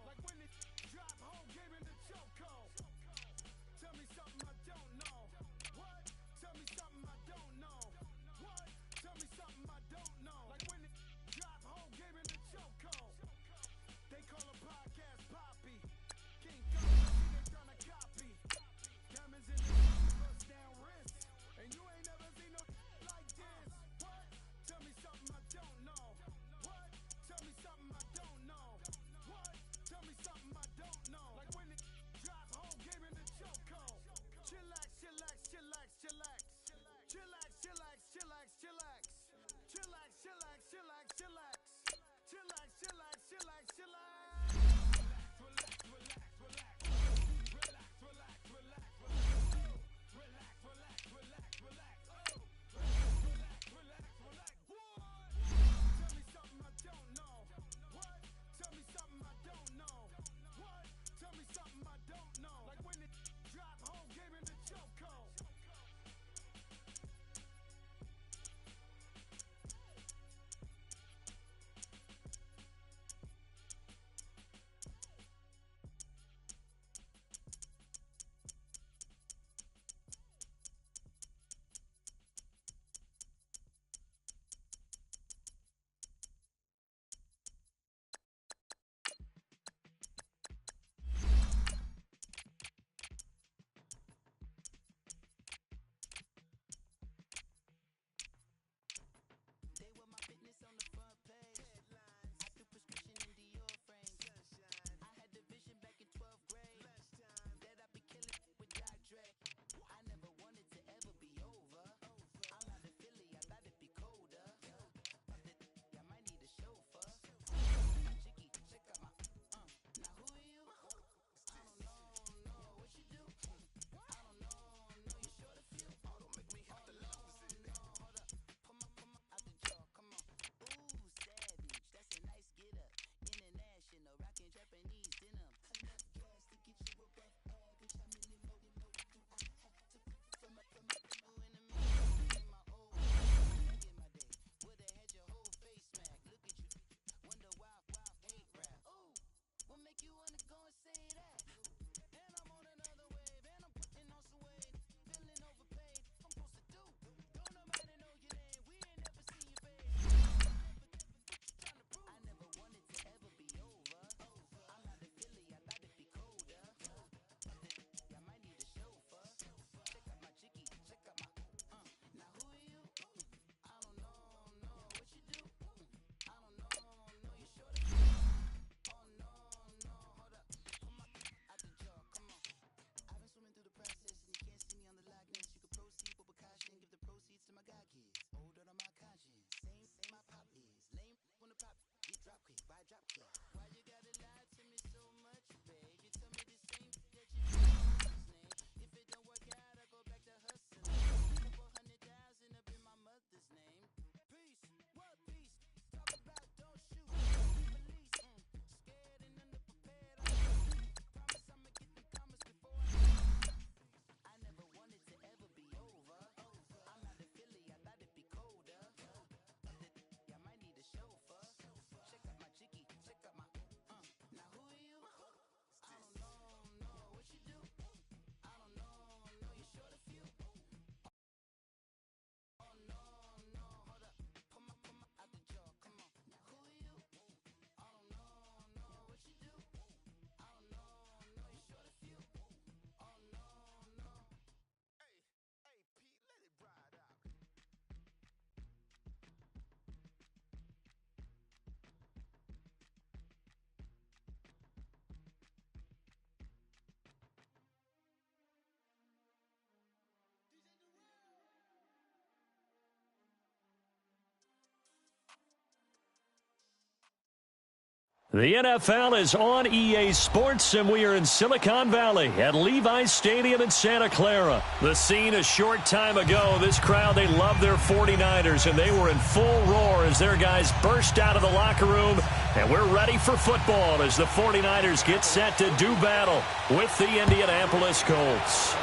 The NFL is on EA Sports, and we are in Silicon Valley at Levi's Stadium in Santa Clara. The scene a short time ago, this crowd, they love their 49ers, and they were in full roar as their guys burst out of the locker room. And we're ready for football as the 49ers get set to do battle with the Indianapolis Colts.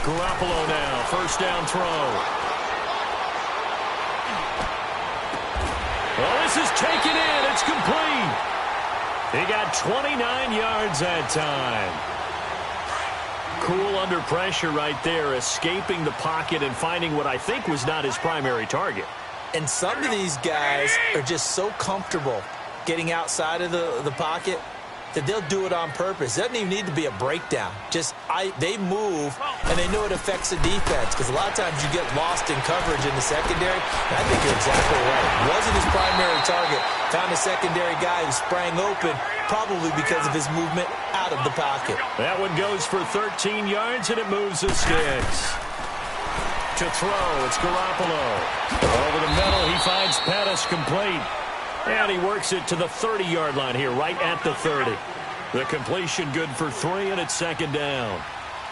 Garoppolo now, first down throw. Well, this is taken in. It's complete. He got 29 yards that time. Cool under pressure right there, escaping the pocket and finding what I think was not his primary target. And some of these guys are just so comfortable getting outside of the pocket that they'll do it on purpose. It doesn't even need to be a breakdown. They move, and they know it affects the defense, because a lot of times you get lost in coverage in the secondary. And I think you're exactly right. Wasn't his primary target. Found a secondary guy who sprang open, probably because of his movement out of the pocket. That one goes for 13 yards, and it moves the sticks. To throw, it's Garoppolo. Over the middle, he finds Pettis complete. And he works it to the 30-yard line here, right at the 30. The completion good for 3, and it's second down.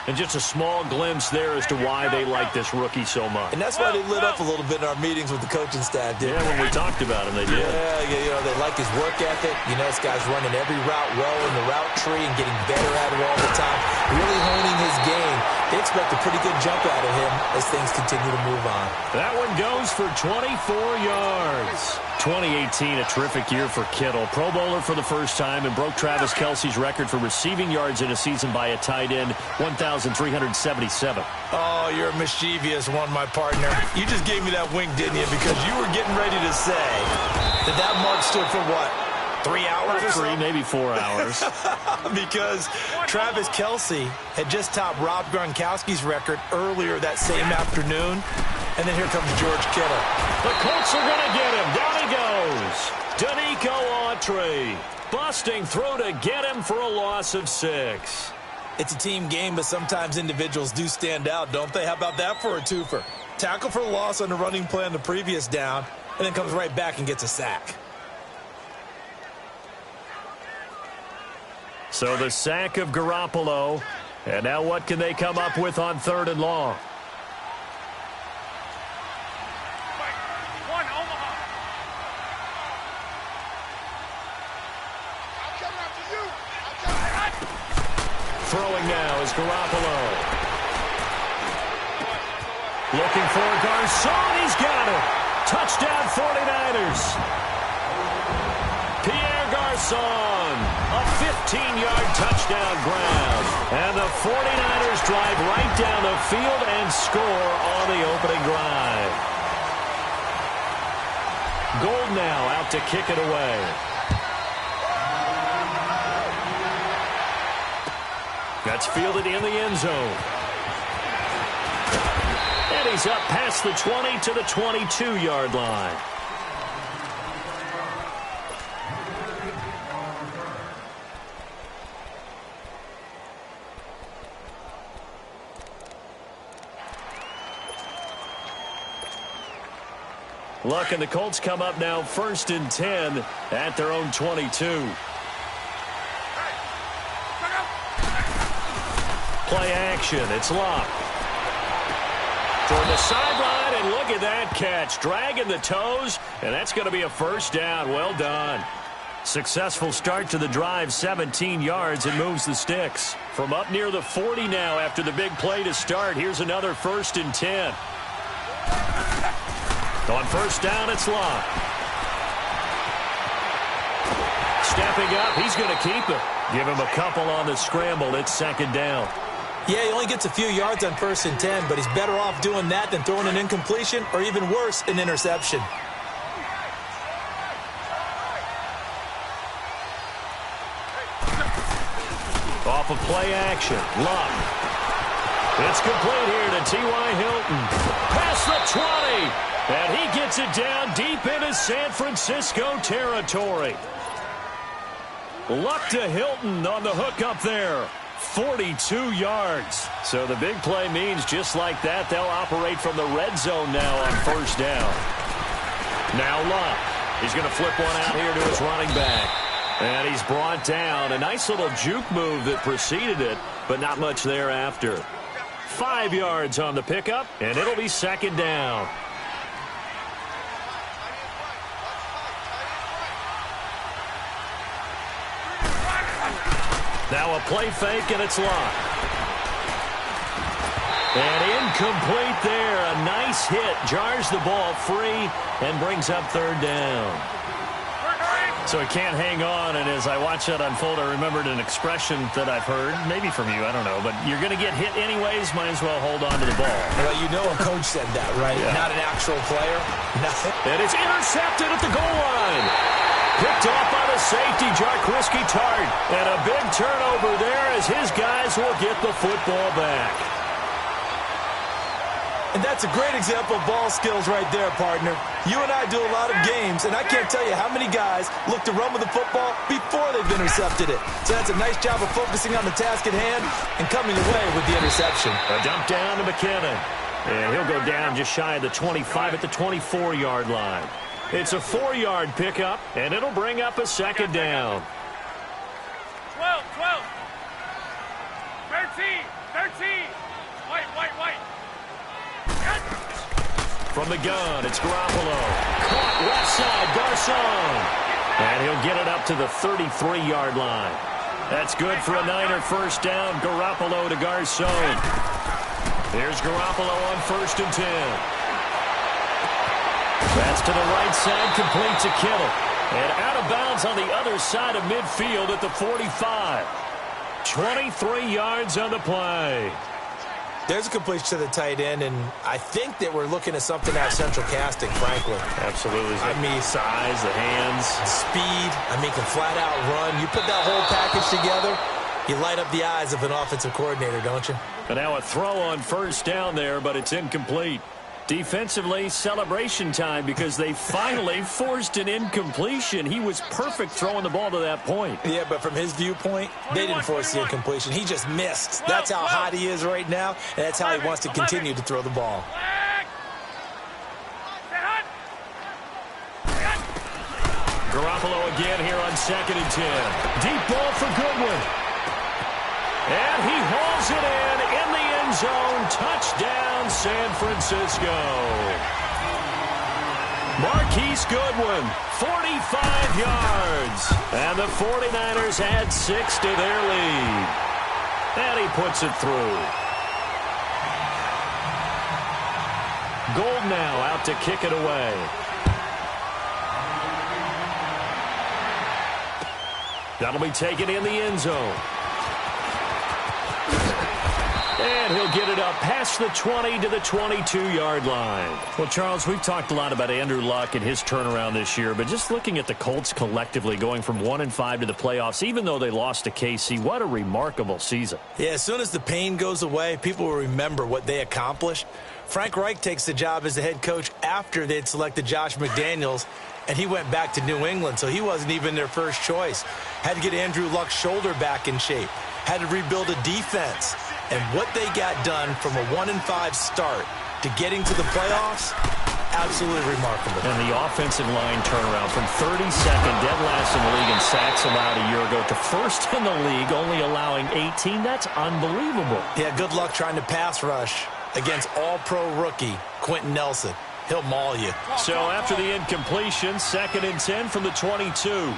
And just a small glimpse there as to why they like this rookie so much. And that's why they lit up a little bit in our meetings with the coaching staff, didn't they? Yeah, when we talked about him, they did. Yeah, they like his work ethic. This guy's running every route well in the route tree and getting better at it all the time, really honing his game. They expect a pretty good jump out of him as things continue to move on. That one goes for 24 yards. 2018, a terrific year for Kittle. Pro Bowler for the first time and broke Travis Kelce's record for receiving yards in a season by a tight end, 1,377. Oh, you're a mischievous one, my partner. You just gave me that wink, didn't you? Because you were getting ready to say that mark stood for what? 3 hours or so? 3, maybe 4 hours. Because Travis Kelce had just topped Rob Gronkowski's record earlier that same afternoon. And then here comes George Kittle. The Colts are going to get him. Down he goes. Danico Autry. Busting through to get him for a loss of 6. It's a team game, but sometimes individuals do stand out, don't they? How about that for a twofer? Tackle for a loss on the running play on the previous down, and then comes right back and gets a sack. So the sack of Garoppolo. And now what can they come up with on 3rd and long? Throwing now is Garoppolo. Looking for Garcon. He's got it. Touchdown 49ers. Pierre Garcon on. A 15-yard touchdown grab. And the 49ers drive right down the field and score on the opening drive. Gold now out to kick it away. That's fielded in the end zone. And he's up past the 20 to the 22-yard line. Luck and the Colts come up now 1st and 10 at their own 22. Play action. It's Luck. Toward the sideline, and look at that catch. Dragging the toes, and that's going to be a first down. Well done. Successful start to the drive, 17 yards, and moves the sticks. From up near the 40 now after the big play to start, here's another 1st and 10. On first down, it's Luck. Stepping up, he's going to keep it. Give him a couple on the scramble. It's 2nd down. Yeah, he only gets a few yards on 1st and 10, but he's better off doing that than throwing an incompletion or even worse, an interception. Off of play action, Luck. It's complete here to T.Y. Hilton. Past the 20, and he gets it down deep into San Francisco territory. Luck to Hilton on the hook up there. 42 yards. So the big play means just like that, they'll operate from the red zone now on first down. Now Luck. He's going to flip one out here to his running back. And he's brought down. A nice little juke move that preceded it, but not much thereafter. 5 yards on the pickup, and it'll be 2nd down. Now a play fake, and it's Luck. And incomplete there. A nice hit. Jars the ball free and brings up 3rd down. So he can't hang on, and as I watch that unfold, I remembered an expression that I've heard, maybe from you, I don't know, but you're going to get hit anyways, might as well hold on to the ball. Well, you know a coach said that, right? Yeah. Not an actual player. And it's intercepted at the goal line. Picked off by the safety, Jaquiski Tartt. And a big turnover there as his guys will get the football back. And that's a great example of ball skills right there, partner. You and I do a lot of games, and I can't tell you how many guys look to run with the football before they've intercepted it. So that's a nice job of focusing on the task at hand and coming away with the interception. A dump down to McKinnon. And he'll go down just shy of the 25 at the 24-yard line. It's a 4-yard pickup, and it'll bring up a 2nd down. 12, 12. 13, 13. White. From the gun, it's Garoppolo. Caught left side, Garcon. And he'll get it up to the 33-yard line. That's good for a Niner first down. Garoppolo to Garcon. Here's Garoppolo on 1st and 10. That's to the right side, complete to Kittle. And out of bounds on the other side of midfield at the 45. 23 yards on the play. There's a completion to the tight end, and I think that we're looking at something out of central casting, frankly. Absolutely. I mean, size, the hands. Speed. I mean, can flat out run. You put that whole package together, you light up the eyes of an offensive coordinator, don't you? And now a throw on first down there, but it's incomplete. Defensively, celebration time because they finally forced an incompletion. He was perfect throwing the ball to that point. Yeah, but from his viewpoint, they didn't force the incompletion. He just missed. That's how hot he is right now, and that's how he wants to continue to throw the ball. Garoppolo again here on 2nd and 10. Deep ball for Goodwin. And he hauls it in the end zone. Touchdown, San Francisco. Marquise Goodwin, 45 yards. And the 49ers add 6 to their lead. And he puts it through. Gold now out to kick it away. That'll be taken in the end zone. And he'll get it up past the 20 to the 22-yard line. Well, Charles, we've talked a lot about Andrew Luck and his turnaround this year, but just looking at the Colts collectively going from 1-5 to the playoffs, even though they lost to KC, what a remarkable season. Yeah, as soon as the pain goes away, people will remember what they accomplished. Frank Reich takes the job as the head coach after they'd selected Josh McDaniels, and he went back to New England, so he wasn't even their first choice. Had to get Andrew Luck's shoulder back in shape. Had to rebuild a defense. And what they got done from a 1-5 start to getting to the playoffs, absolutely remarkable. And the offensive line turnaround from 32nd, dead last in the league in sacks allowed a year ago, to first in the league, only allowing 18. That's unbelievable. Yeah, good luck trying to pass rush against all-pro rookie Quentin Nelson. He'll maul you. So after the incompletion, 2nd and 10 from the 22.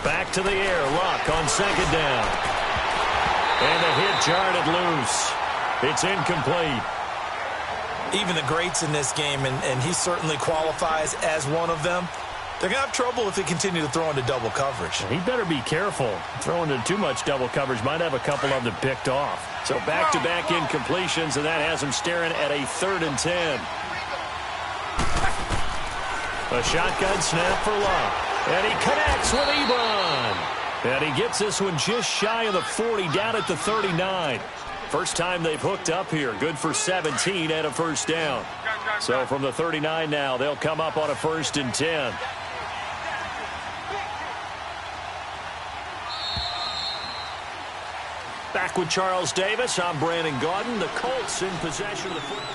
Back to the air, Luck on 2nd down. And the hit jarred it loose. It's incomplete. Even the greats in this game, and he certainly qualifies as one of them, they're going to have trouble if they continue to throw into double coverage. He better be careful. Throwing into too much double coverage might have a couple of them picked off. So back-to-back incompletions, and that has him staring at a 3rd and 10. A shotgun snap for Luck. And he connects with Ebron. And he gets this one just shy of the 40, down at the 39. First time they've hooked up here. Good for 17 and a first down. So from the 39 now, they'll come up on a 1st and 10. Back with Charles Davis. I'm Brandon Gaudin. The Colts in possession of the football.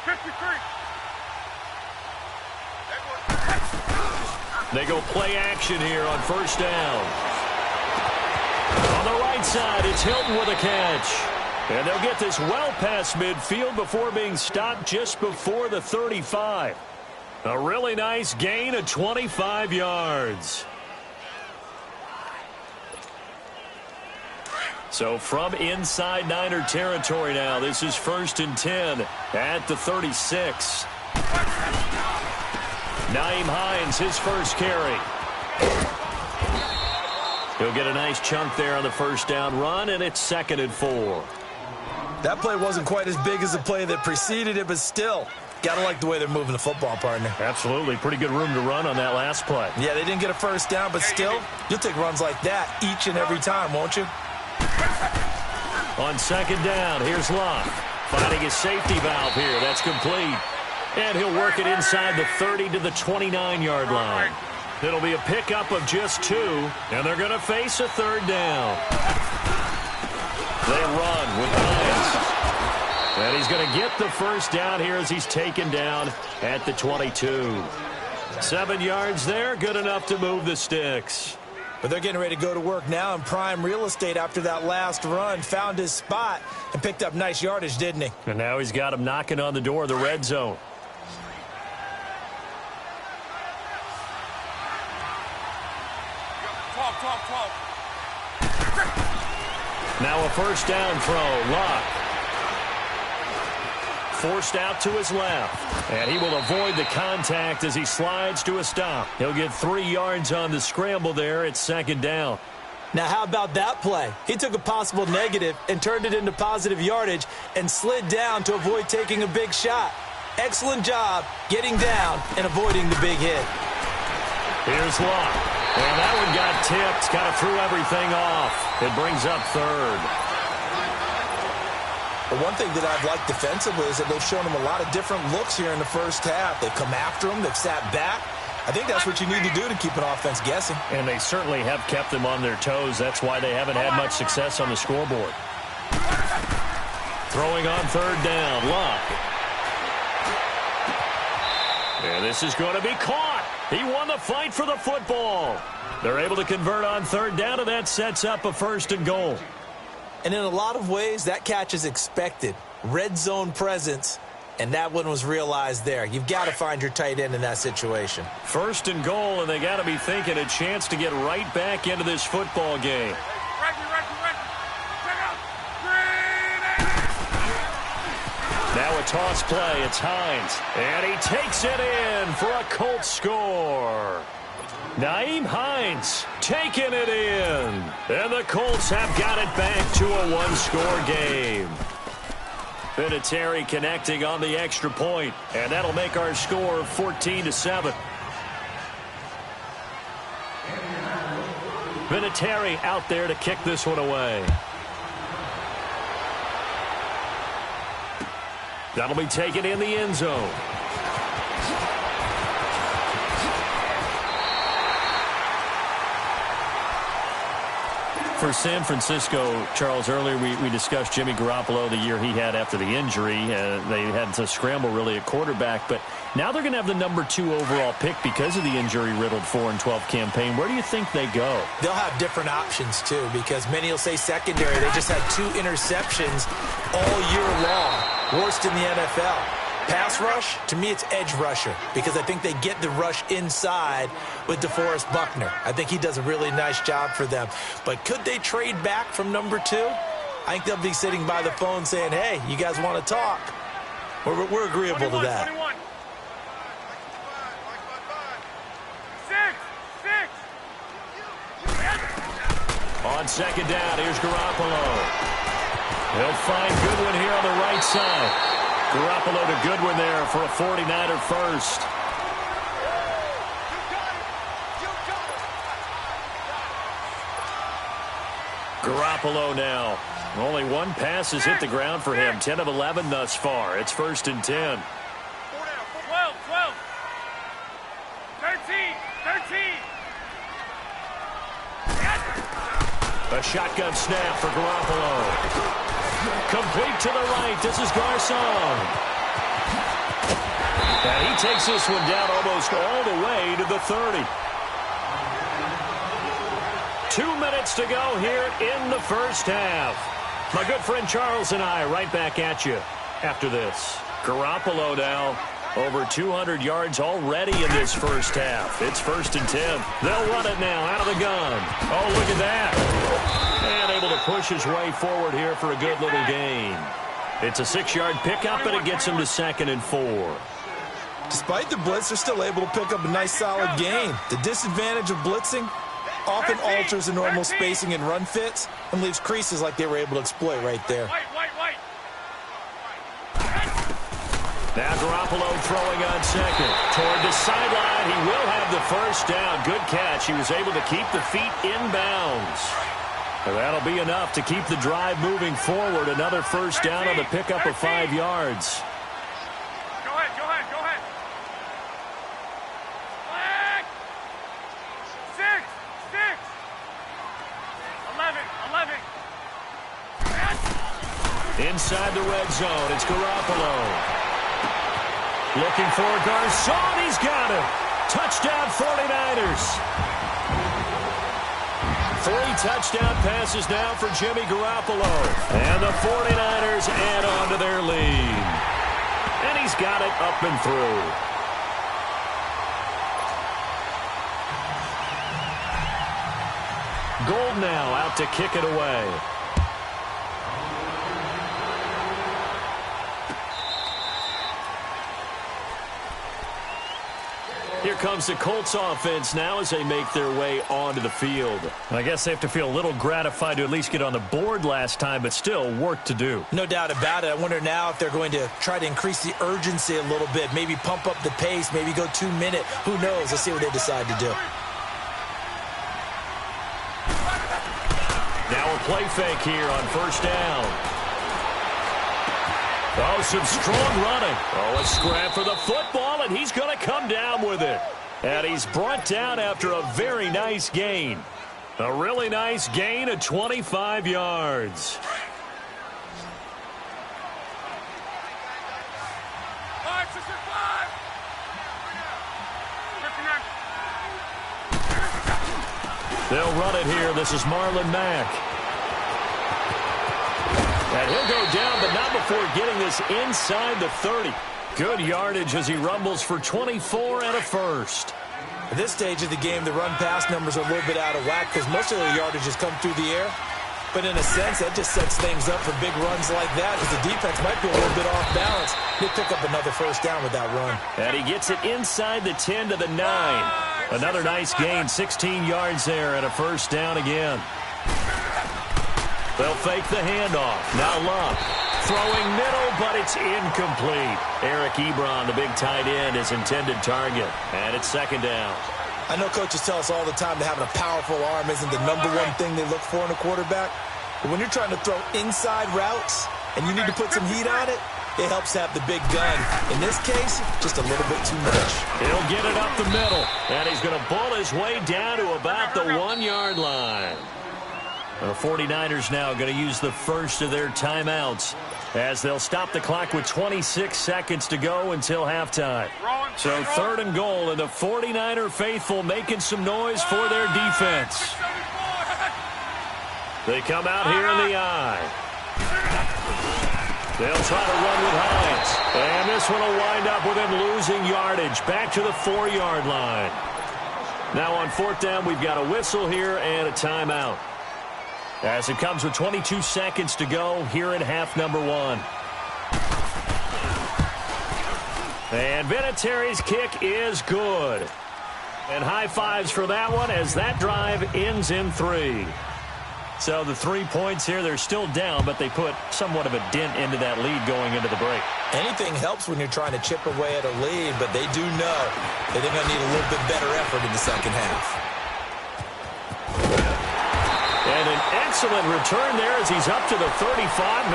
53. They go play action here on 1st down. On the right side, it's Hilton with a catch. And they'll get this well past midfield before being stopped just before the 35. A really nice gain of 25 yards. So from inside Niner territory now, this is 1st and 10 at the 36. Nyheim Hines, his first carry. He'll get a nice chunk there on the 1st down run, and it's 2nd and 4. That play wasn't quite as big as the play that preceded it, but still, got to like the way they're moving the football, partner. Absolutely. Pretty good room to run on that last play. Yeah, they didn't get a 1st down, but still, you'll take runs like that each and every time, won't you? On 2nd down, here's Luck. Finding his safety valve here. That's complete. And he'll work it inside the 30 to the 29-yard line. It'll be a pickup of just 2, and they're going to face a 3rd down. They run with Hines. And he's going to get the 1st down here as he's taken down at the 22. 7 yards there, good enough to move the sticks. But they're getting ready to go to work now in prime real estate after that last run. Found his spot and picked up nice yardage, didn't he? And now he's got him knocking on the door of the red zone. Now a 1st down throw. Luck. Forced out to his left. And he will avoid the contact as he slides to a stop. He'll get 3 yards on the scramble there. It's 2nd down. Now, how about that play? He took a possible negative and turned it into positive yardage and slid down to avoid taking a big shot. Excellent job getting down and avoiding the big hit. Here's Luck. And that one got tipped. Kind of threw everything off. It brings up 3rd. But one thing that I've liked defensively is that they've shown him a lot of different looks here in the first half. They've come after him. They've sat back. I think that's what you need to do to keep an offense guessing. And they certainly have kept them on their toes. That's why they haven't had much success on the scoreboard. Throwing on 3rd down. Luck. And this is going to be caught. He won the fight for the football. They're able to convert on 3rd down, and that sets up a 1st and goal. And in a lot of ways, that catch is expected. Red zone presence, and that one was realized there. You've got to find your tight end in that situation. 1st and goal, and they got to be thinking a chance to get right back into this football game. a toss play. It's Hines. And he takes it in for a Colts score. Nyheim Hines taking it in. And the Colts have got it back to a one-score game. Vinatieri connecting on the extra point, and that'll make our score 14-7. Vinatieri out there to kick this one away. That'll be taken in the end zone. For San Francisco, Charles, earlier we discussed Jimmy Garoppolo, the year he had after the injury. They had to scramble really at quarterback, but now they're going to have the number 2 overall pick because of the injury-riddled 4-12 campaign. Where do you think they go? They'll have different options, too, because many will say secondary. They just had 2 interceptions all year long. Worst in the NFL. Pass rush, to me, it's edge rusher because I think they get the rush inside with DeForest Buckner. I think he does a really nice job for them. But could they trade back from number 2? I think they'll be sitting by the phone saying, hey, you guys want to talk? We're agreeable to that. 21. 6. On second down, here's Garoppolo. He'll find Goodwin here on the right side. Garoppolo to Goodwin there for a 49er first. Garoppolo now. Only one pass has hit the ground for him. 10 of 11 thus far. It's 1st and 10. 12. 13. A shotgun snap for Garoppolo. Complete to the right. This is Garcon. And he takes this one down almost all the way to the 30. 2 minutes to go here in the first half. My good friend Charles and I right back at you after this. Garoppolo now over 200 yards already in this first half. It's 1st and 10. They'll run it now out of the gun. Oh, look at that. And able to push his way forward here for a good little gain. It's a 6-yard pickup, and it gets him to 2nd and 4. Despite the blitz, they're still able to pick up a nice solid gain. The disadvantage of blitzing often alters the normal spacing and run fits and leaves creases like they were able to exploit right there. White. Now Garoppolo throwing on second. Toward the sideline, he will have the first down. Good catch. He was able to keep the feet inbounds. And that'll be enough to keep the drive moving forward. Another first down on the pickup of 5 yards. Go ahead. Flag. 6. 11. Inside the red zone, it's Garoppolo. Looking for Garcon. He's got him. Touchdown 49ers. 3 touchdown passes now for Jimmy Garoppolo. And the 49ers add on to their lead. And he's got it up and through. Gold now out to kick it away. Here comes the Colts offense now as they make their way onto the field. I guess they have to feel a little gratified to at least get on the board last time, but still work to do. No doubt about it. I wonder now if they're going to try to increase the urgency a little bit, maybe pump up the pace, maybe go 2-minute. Who knows? Let's see what they decide to do. Now a play fake here on first down. Oh, some strong running. Oh, a scrap for the football, and he's going to come down with it. And he's brought down after a very nice gain. A really nice gain of 25 yards. They'll run it here. This is Marlon Mack. And he'll go down, but not before getting this inside the 30. Good yardage as he rumbles for 24 and a first. At this stage of the game, the run-pass numbers are a little bit out of whack because most of their yardage has come through the air. But in a sense, that just sets things up for big runs like that, because the defense might be a little bit off balance. They pick up another first down with that run. And he gets it inside the 10 to the 9. Another nice gain, 16 yards there, and a first down again. They'll fake the handoff. Now Love. Throwing middle, but it's incomplete. Eric Ebron, the big tight end, his intended target. And it's second down. I know coaches tell us all the time that having a powerful arm isn't the number one thing they look for in a quarterback. But when you're trying to throw inside routes and you need to put some heat on it, it helps have the big gun. In this case, just a little bit too much. He'll get it up the middle. And he's going to bull his way down to about the 1-yard line. The 49ers now going to use the first of their timeouts as they'll stop the clock with 26 seconds to go until halftime. So 3rd and goal, and the 49er faithful making some noise for their defense. They come out here in the eye. They'll try to run with Hines. And this one will wind up with him losing yardage back to the 4-yard line. Now on 4th down, we've got a whistle here and a timeout, as it comes with 22 seconds to go here in half number 1. And Vinatieri's kick is good. And high fives for that one as that drive ends in 3. So the 3 points here, they're still down, but they put somewhat of a dent into that lead going into the break. Anything helps when you're trying to chip away at a lead, but they do know that they're going to need a little bit better effort in the second half. And an excellent return there as he's up to the 35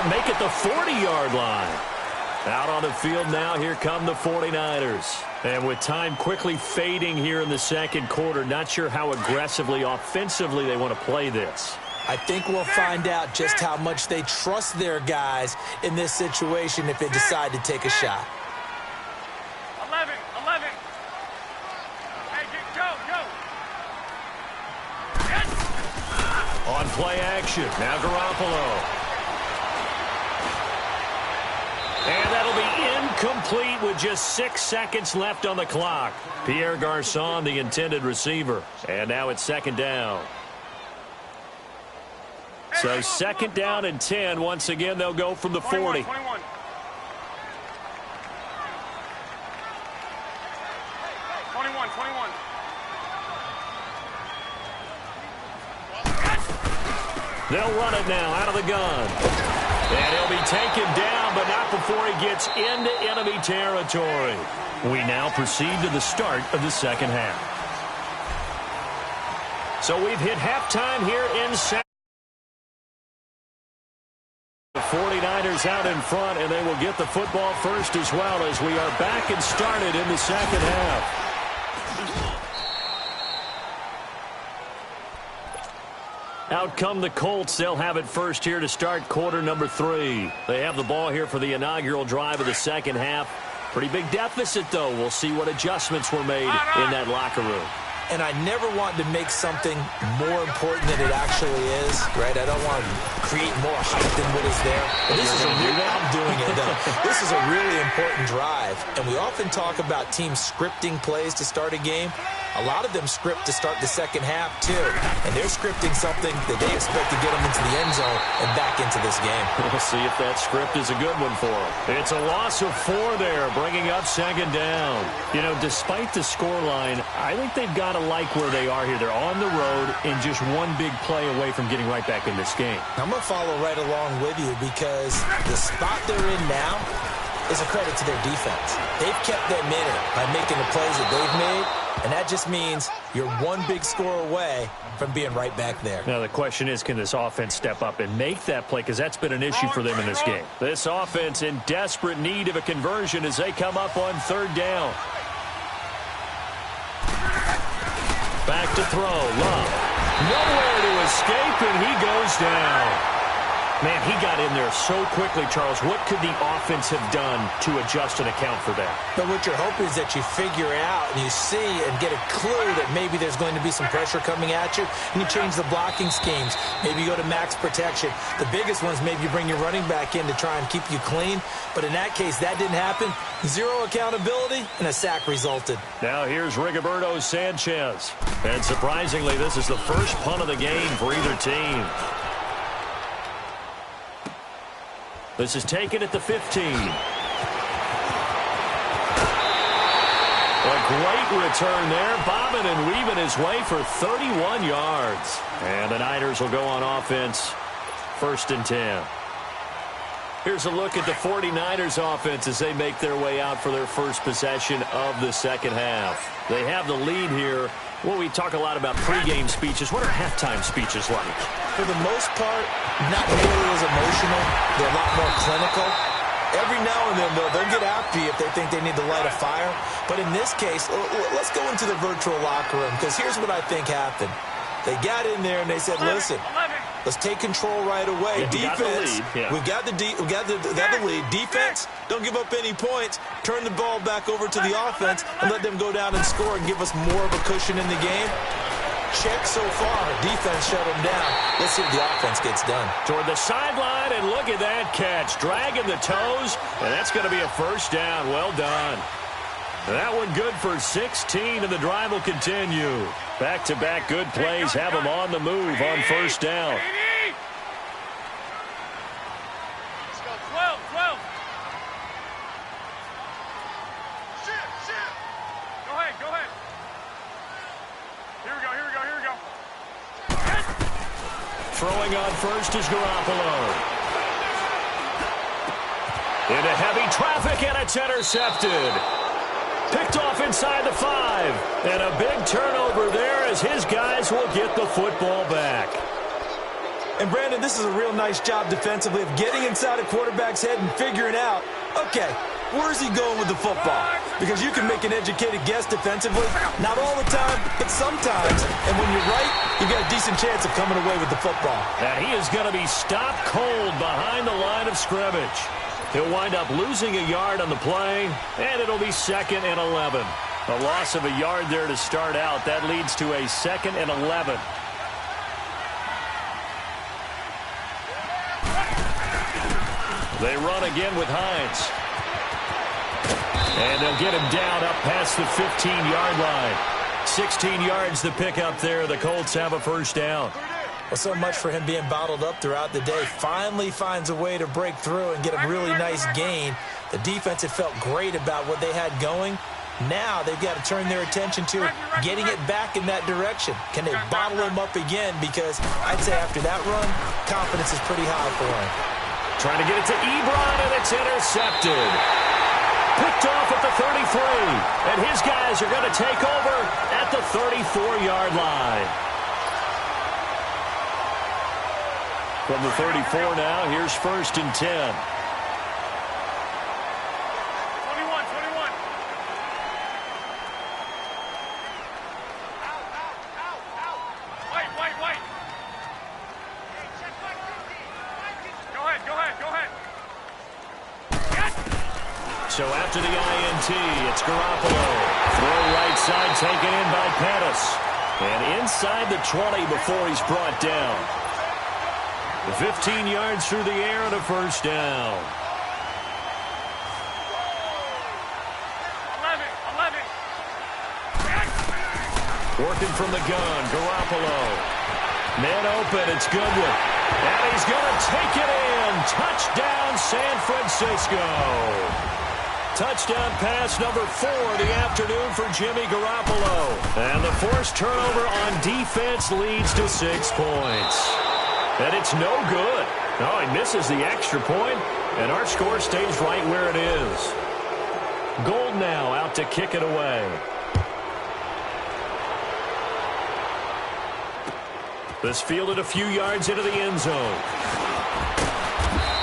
and make it the 40-yard line. Out on the field now, here come the 49ers. And with time quickly fading here in the second quarter, not sure how aggressively, offensively they want to play this. I think we'll find out just how much they trust their guys in this situation if they decide to take a shot. 11. Hey, go. Yes. On play action, now Garoppolo. And that'll be incomplete with just 6 seconds left on the clock. Pierre Garçon, the intended receiver. And now it's second down. So second down and 10. Once again, they'll go from the 40. 21. They'll run it now out of the gun. And he'll be taken down, but not before he gets into enemy territory. We now proceed to the start of the second half. So we've hit halftime here in San. The 49ers out in front, and they will get the football first as well as we are back and started in the second half. Out come the Colts. They'll have it first here to start quarter number 3. They have the ball here for the inaugural drive of the second half. Pretty big deficit, though. We'll see what adjustments were made in that locker room. And I never want to make something more important than it actually is, right? I don't want to create more hype than what is there. But this is a really, I'm doing it, though. This is a really important drive. And we often talk about teams scripting plays to start a game. A lot of them script to start the second half, too. And they're scripting something that they expect to get them into the end zone and back into this game. We'll see if that script is a good one for them. It's a loss of 4 there, bringing up second down. You know, despite the scoreline, I think they've got to like where they are here. They're on the road and just one big play away from getting right back in this game. I'm going to follow right along with you because the spot they're in now is a credit to their defense. They've kept them in it by making the plays that they've made, and that just means you're one big score away from being right back there. Now the question is, can this offense step up and make that play? Because that's been an issue for them in this game. This offense in desperate need of a conversion as they come up on third down. Back to throw. Love. Nowhere to escape, and he goes down. Man, he got in there so quickly, Charles. What could the offense have done to adjust and account for that? But what you're hoping is that you figure out and you see and get a clue that maybe there's going to be some pressure coming at you, and you change the blocking schemes. Maybe you go to max protection. The biggest ones, maybe you bring your running back in to try and keep you clean. But in that case, that didn't happen. Zero accountability, and a sack resulted. Now here's Rigoberto Sanchez. And surprisingly, this is the first punt of the game for either team. This is taken at the 15. A great return there, bobbing and weaving his way for 31 yards. And the Niners will go on offense, 1st and 10. Here's a look at the 49ers offense as they make their way out for their first possession of the second half. They have the lead here. Well, we talk a lot about pregame speeches. What are halftime speeches like? For the most part, not nearly as emotional. They're a lot more clinical. Every now and then, though, they'll get after you if they think they need to light a fire. But in this case, let's go into the virtual locker room, because here's what I think happened. They got in there and they said, listen, let's take control right away. Defense, we've got the lead. Defense, don't give up any points. Turn the ball back over to the offense and let them go down and score and give us more of a cushion in the game. Check so far. Defense shut them down. Let's see if the offense gets done. Toward the sideline, and look at that catch. Dragging the toes, and that's going to be a first down. Well done. That one good for 16, and the drive will continue. Back-to-back good plays have them on the move on first down. Let's go. 12, 12. Go ahead. Here we go. Throwing on first is Garoppolo. Into heavy traffic, and it's intercepted. Picked off inside the 5. And a big turnover there as his guys will get the football back. And, Brandon, this is a real nice job defensively of getting inside a quarterback's head and figuring out, okay, where's he going with the football? Because you can make an educated guess defensively. Not all the time, but sometimes. And when you're right, you've got a decent chance of coming away with the football. And he is going to be stopped cold behind the line of scrimmage. He'll wind up losing a yard on the play, and it'll be 2nd and 11. A loss of a yard there to start out. That leads to a 2nd and 11. They run again with Hines. And they'll get him down up past the 15-yard line. 16 yards to pick up there. The Colts have a first down. Well, so much for him being bottled up throughout the day. Finally finds a way to break through and get a really nice gain. The defense had felt great about what they had going. Now they've got to turn their attention to getting it back in that direction. Can they bottle him up again? Because I'd say after that run, confidence is pretty high for him. Trying to get it to Ebron, and it's intercepted. Picked off at the 33. And his guys are going to take over at the 34-yard line. From the 34 now, here's 1st and 10. 21. Wait. Go ahead. So after the INT, it's Garoppolo. Throw right side taken in by Pettis. And inside the 20 before he's brought down. 15 yards through the air and a first down. 11. Working from the gun, Garoppolo. Man open, it's Goodwin. And he's going to take it in. Touchdown, San Francisco. Touchdown pass number 4 of the afternoon for Jimmy Garoppolo. And the forced turnover on defense leads to 6 points. And it's no good. No, he misses the extra point, and our score stays right where it is. Gold now out to kick it away. This fielded a few yards into the end zone.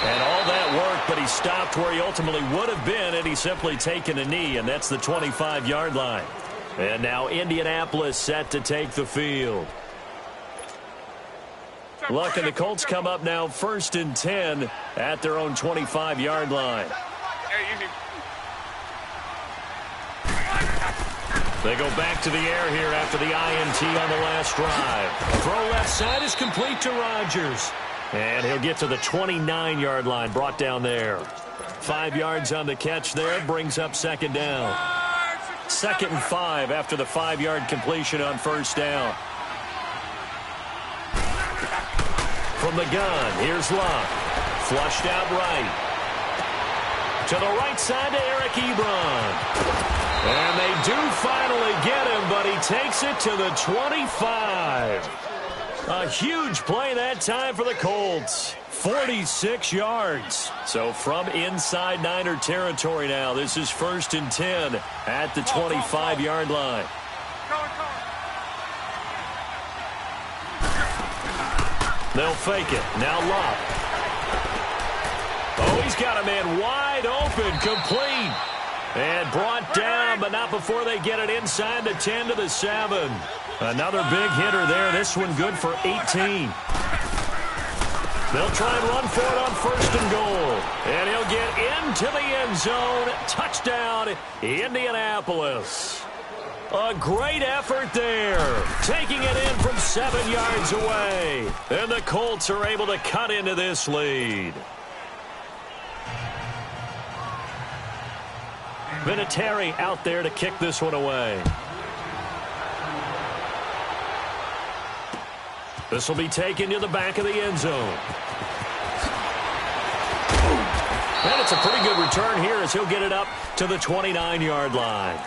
And all that work, but he stopped where he ultimately would have been had he simply taken a knee, and that's the 25-yard line. And now Indianapolis set to take the field. Luck and the Colts come up now 1st and 10 at their own 25-yard line. They go back to the air here after the INT on the last drive. Throw left side is complete to Rodgers. And he'll get to the 29-yard line, brought down there. 5 yards on the catch there, brings up 2nd down. 2nd and 5 after the 5-yard completion on first down. From the gun, here's Luck. Flushed out right. To the right side to Eric Ebron. And they do finally get him, but he takes it to the 25. A huge play that time for the Colts. 46 yards. So from inside Niner territory now, this is 1st and 10 at the 25-yard line. They'll fake it. Now Lott. Oh, he's got a man wide open, complete. And brought down, but not before they get it inside the 10 to the 7. Another big hitter there. This one good for 18. They'll try and run for it on 1st and goal. And he'll get into the end zone. Touchdown, Indianapolis. A great effort there. Taking it in from 7 yards away. And the Colts are able to cut into this lead. Vinatieri out there to kick this one away. This will be taken to the back of the end zone. And it's a pretty good return here as he'll get it up to the 29-yard line.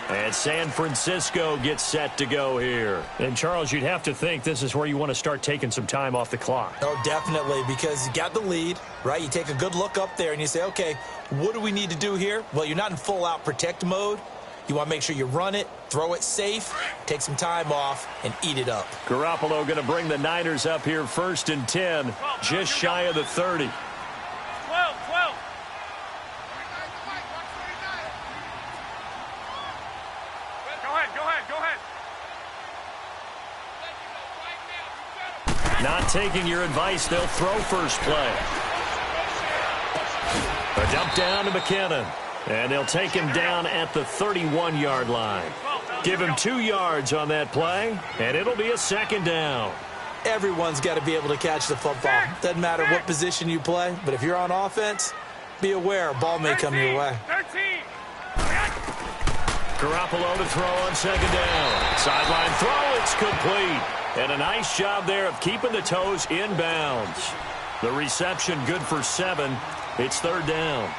And San Francisco gets set to go here. And, Charles, you'd have to think this is where you want to start taking some time off the clock. Oh, definitely, because you got the lead, right? You take a good look up there and you say, okay, what do we need to do here? Well, you're not in full-out protect mode. You want to make sure you run it, throw it safe, take some time off, and eat it up. Garoppolo going to bring the Niners up here 1st and 10, just shy of the 30. 12. Go ahead. Not taking your advice, they'll throw first play. A dump down to McKinnon. And they'll take him down at the 31-yard line. Give him 2 yards on that play, and it'll be a 2nd down. Everyone's got to be able to catch the football. Doesn't matter what position you play, but if you're on offense, be aware a ball may come your way. 13. Garoppolo to throw on 2nd down. Sideline throw, it's complete. And a nice job there of keeping the toes inbounds. The reception good for 7. It's 3rd down.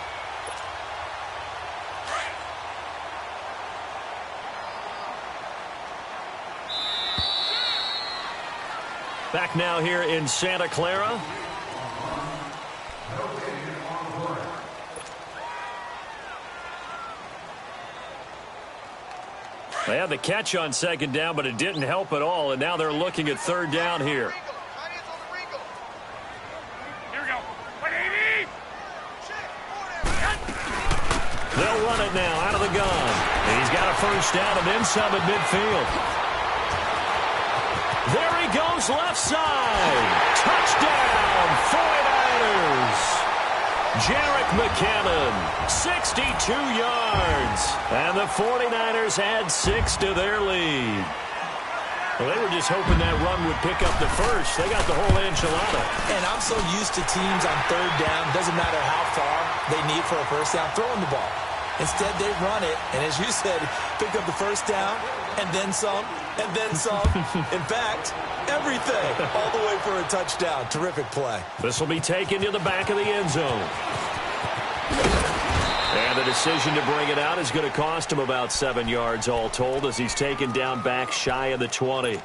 Back now here in Santa Clara. They had the catch on 2nd down, but it didn't help at all, and now they're looking at 3rd down here. Here we go. They'll run it now out of the gun. And he's got a 1st down and then some at midfield. There he goes left side. Touchdown, 49ers. Jerick McKinnon, 62 yards. And the 49ers had 6 to their lead. Well, they were just hoping that run would pick up the first. They got the whole enchilada. And I'm so used to teams on 3rd down, doesn't matter how far they need for a 1st down, throwing the ball. Instead, they run it, and as you said, pick up the 1st down, and then some, and then some. In fact, everything, all the way for a touchdown. Terrific play. This will be taken to the back of the end zone. And the decision to bring it out is going to cost him about 7 yards all told as he's taken down back shy of the 20.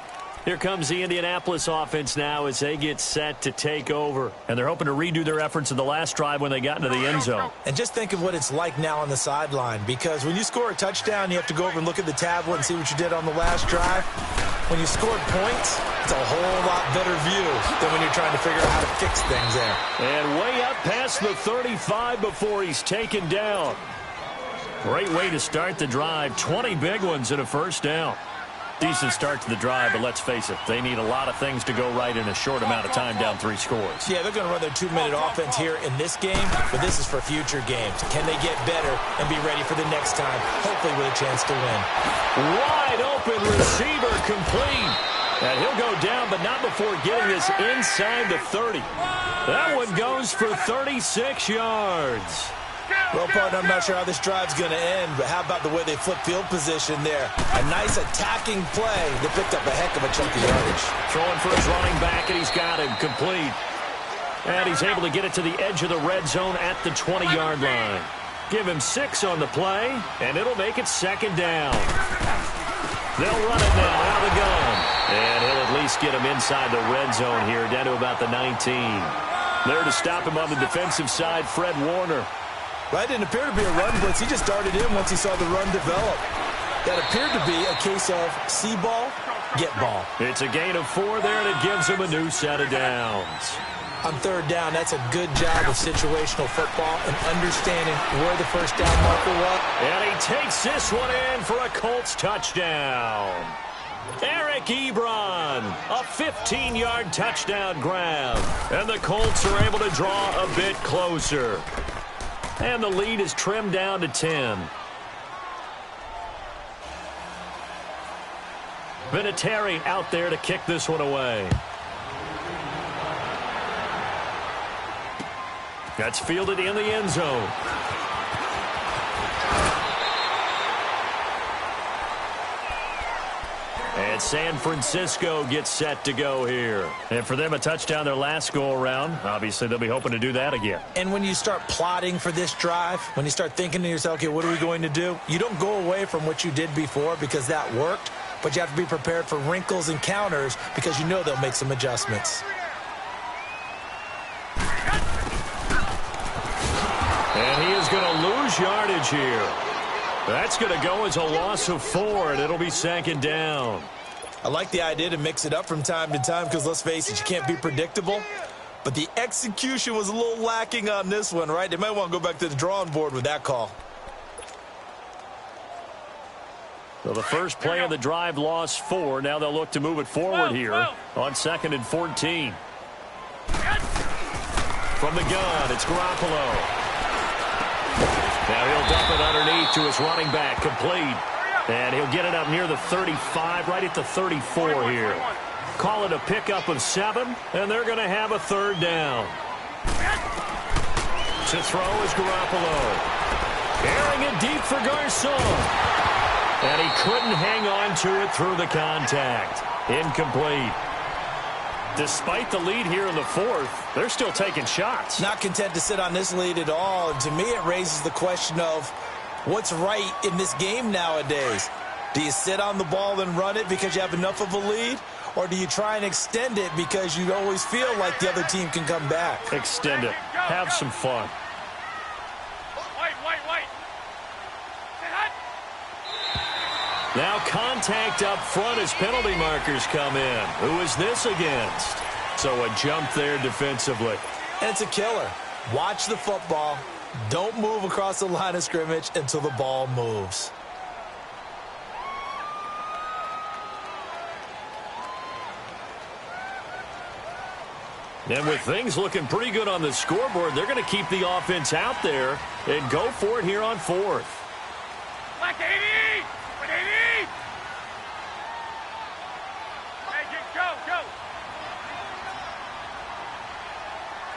Here comes the Indianapolis offense now as they get set to take over. And they're hoping to redo their efforts in the last drive when they got into the end zone. And just think of what it's like now on the sideline, because when you score a touchdown, you have to go over and look at the tablet and see what you did on the last drive. When you scored points, it's a whole lot better view than when you're trying to figure out how to fix things there. And way up past the 35 before he's taken down. Great way to start the drive. 20 big ones and a 1st down. Decent start to the drive, but let's face it, they need a lot of things to go right in a short amount of time down 3 scores. Yeah, they're going to run their 2-minute offense here in this game, but this is for future games. Can they get better and be ready for the next time, hopefully with a chance to win? Wide open receiver complete. And he'll go down, but not before getting this inside the 30. That one goes for 36 yards. Well, partner, I'm not sure how this drive's going to end, but how about the way they flip field position there? A nice attacking play that picked up a heck of a chunk of yardage. Throwing for his running back, and he's got him complete. And he's able to get it to the edge of the red zone at the 20-yard line. Give him 6 on the play, and it'll make it 2nd down. They'll run it now out of the gun. And he'll at least get him inside the red zone here, down to about the 19. There to stop him on the defensive side, Fred Warner. Right, didn't appear to be a run blitz. He just darted in once he saw the run develop. That appeared to be a case of see ball, get ball. It's a gain of 4 there, and it gives him a new set of downs. On 3rd down, that's a good job of situational football and understanding where the first down marker was. And he takes this one in for a Colts touchdown. Eric Ebron, a 15-yard touchdown grab. And the Colts are able to draw a bit closer. And the lead is trimmed down to 10. Vinatieri out there to kick this one away. That's fielded in the end zone. And San Francisco gets set to go here. And for them, a touchdown their last go-around. Obviously, they'll be hoping to do that again. And when you start plotting for this drive, when you start thinking to yourself, okay, what are we going to do? You don't go away from what you did before because that worked, but you have to be prepared for wrinkles and counters because you know they'll make some adjustments. And he is going to lose yardage here. That's going to go as a loss of 4, and it'll be 2nd down. I like the idea to mix it up from time to time because, let's face it, you can't be predictable. But the execution was a little lacking on this one, right? They might want to go back to the drawing board with that call. So the first play of the drive lost 4. Now they'll look to move it forward here on 2nd and 14. From the gun, it's Garoppolo. Now he'll dump it underneath to his running back, complete. And he'll get it up near the 35, right at the 34 here. Call it a pickup of 7, and they're going to have a 3rd down. To throw is Garoppolo. Airing it deep for Garcon. And he couldn't hang on to it through the contact. Incomplete. Despite the lead here in the 4th, they're still taking shots. Not content to sit on this lead at all. And to me, it raises the question of what's right in this game nowadays. Do you sit on the ball and run it because you have enough of a lead? Or do you try and extend it because you always feel like the other team can come back? Extend it. Have some fun. Now contact up front as penalty markers come in. Who is this against? So a jump there defensively. And it's a killer. Watch the football. Don't move across the line of scrimmage until the ball moves. And with things looking pretty good on the scoreboard, they're going to keep the offense out there and go for it here on 4th. Black 80! 80! Hey, go!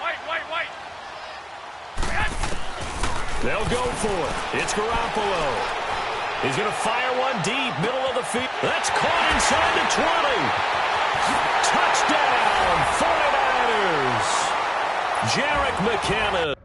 White! They'll go for it. It's Garoppolo. He's going to fire one deep, middle of the field. That's caught inside the 20. Touchdown, 49ers. Jerick McKinnon.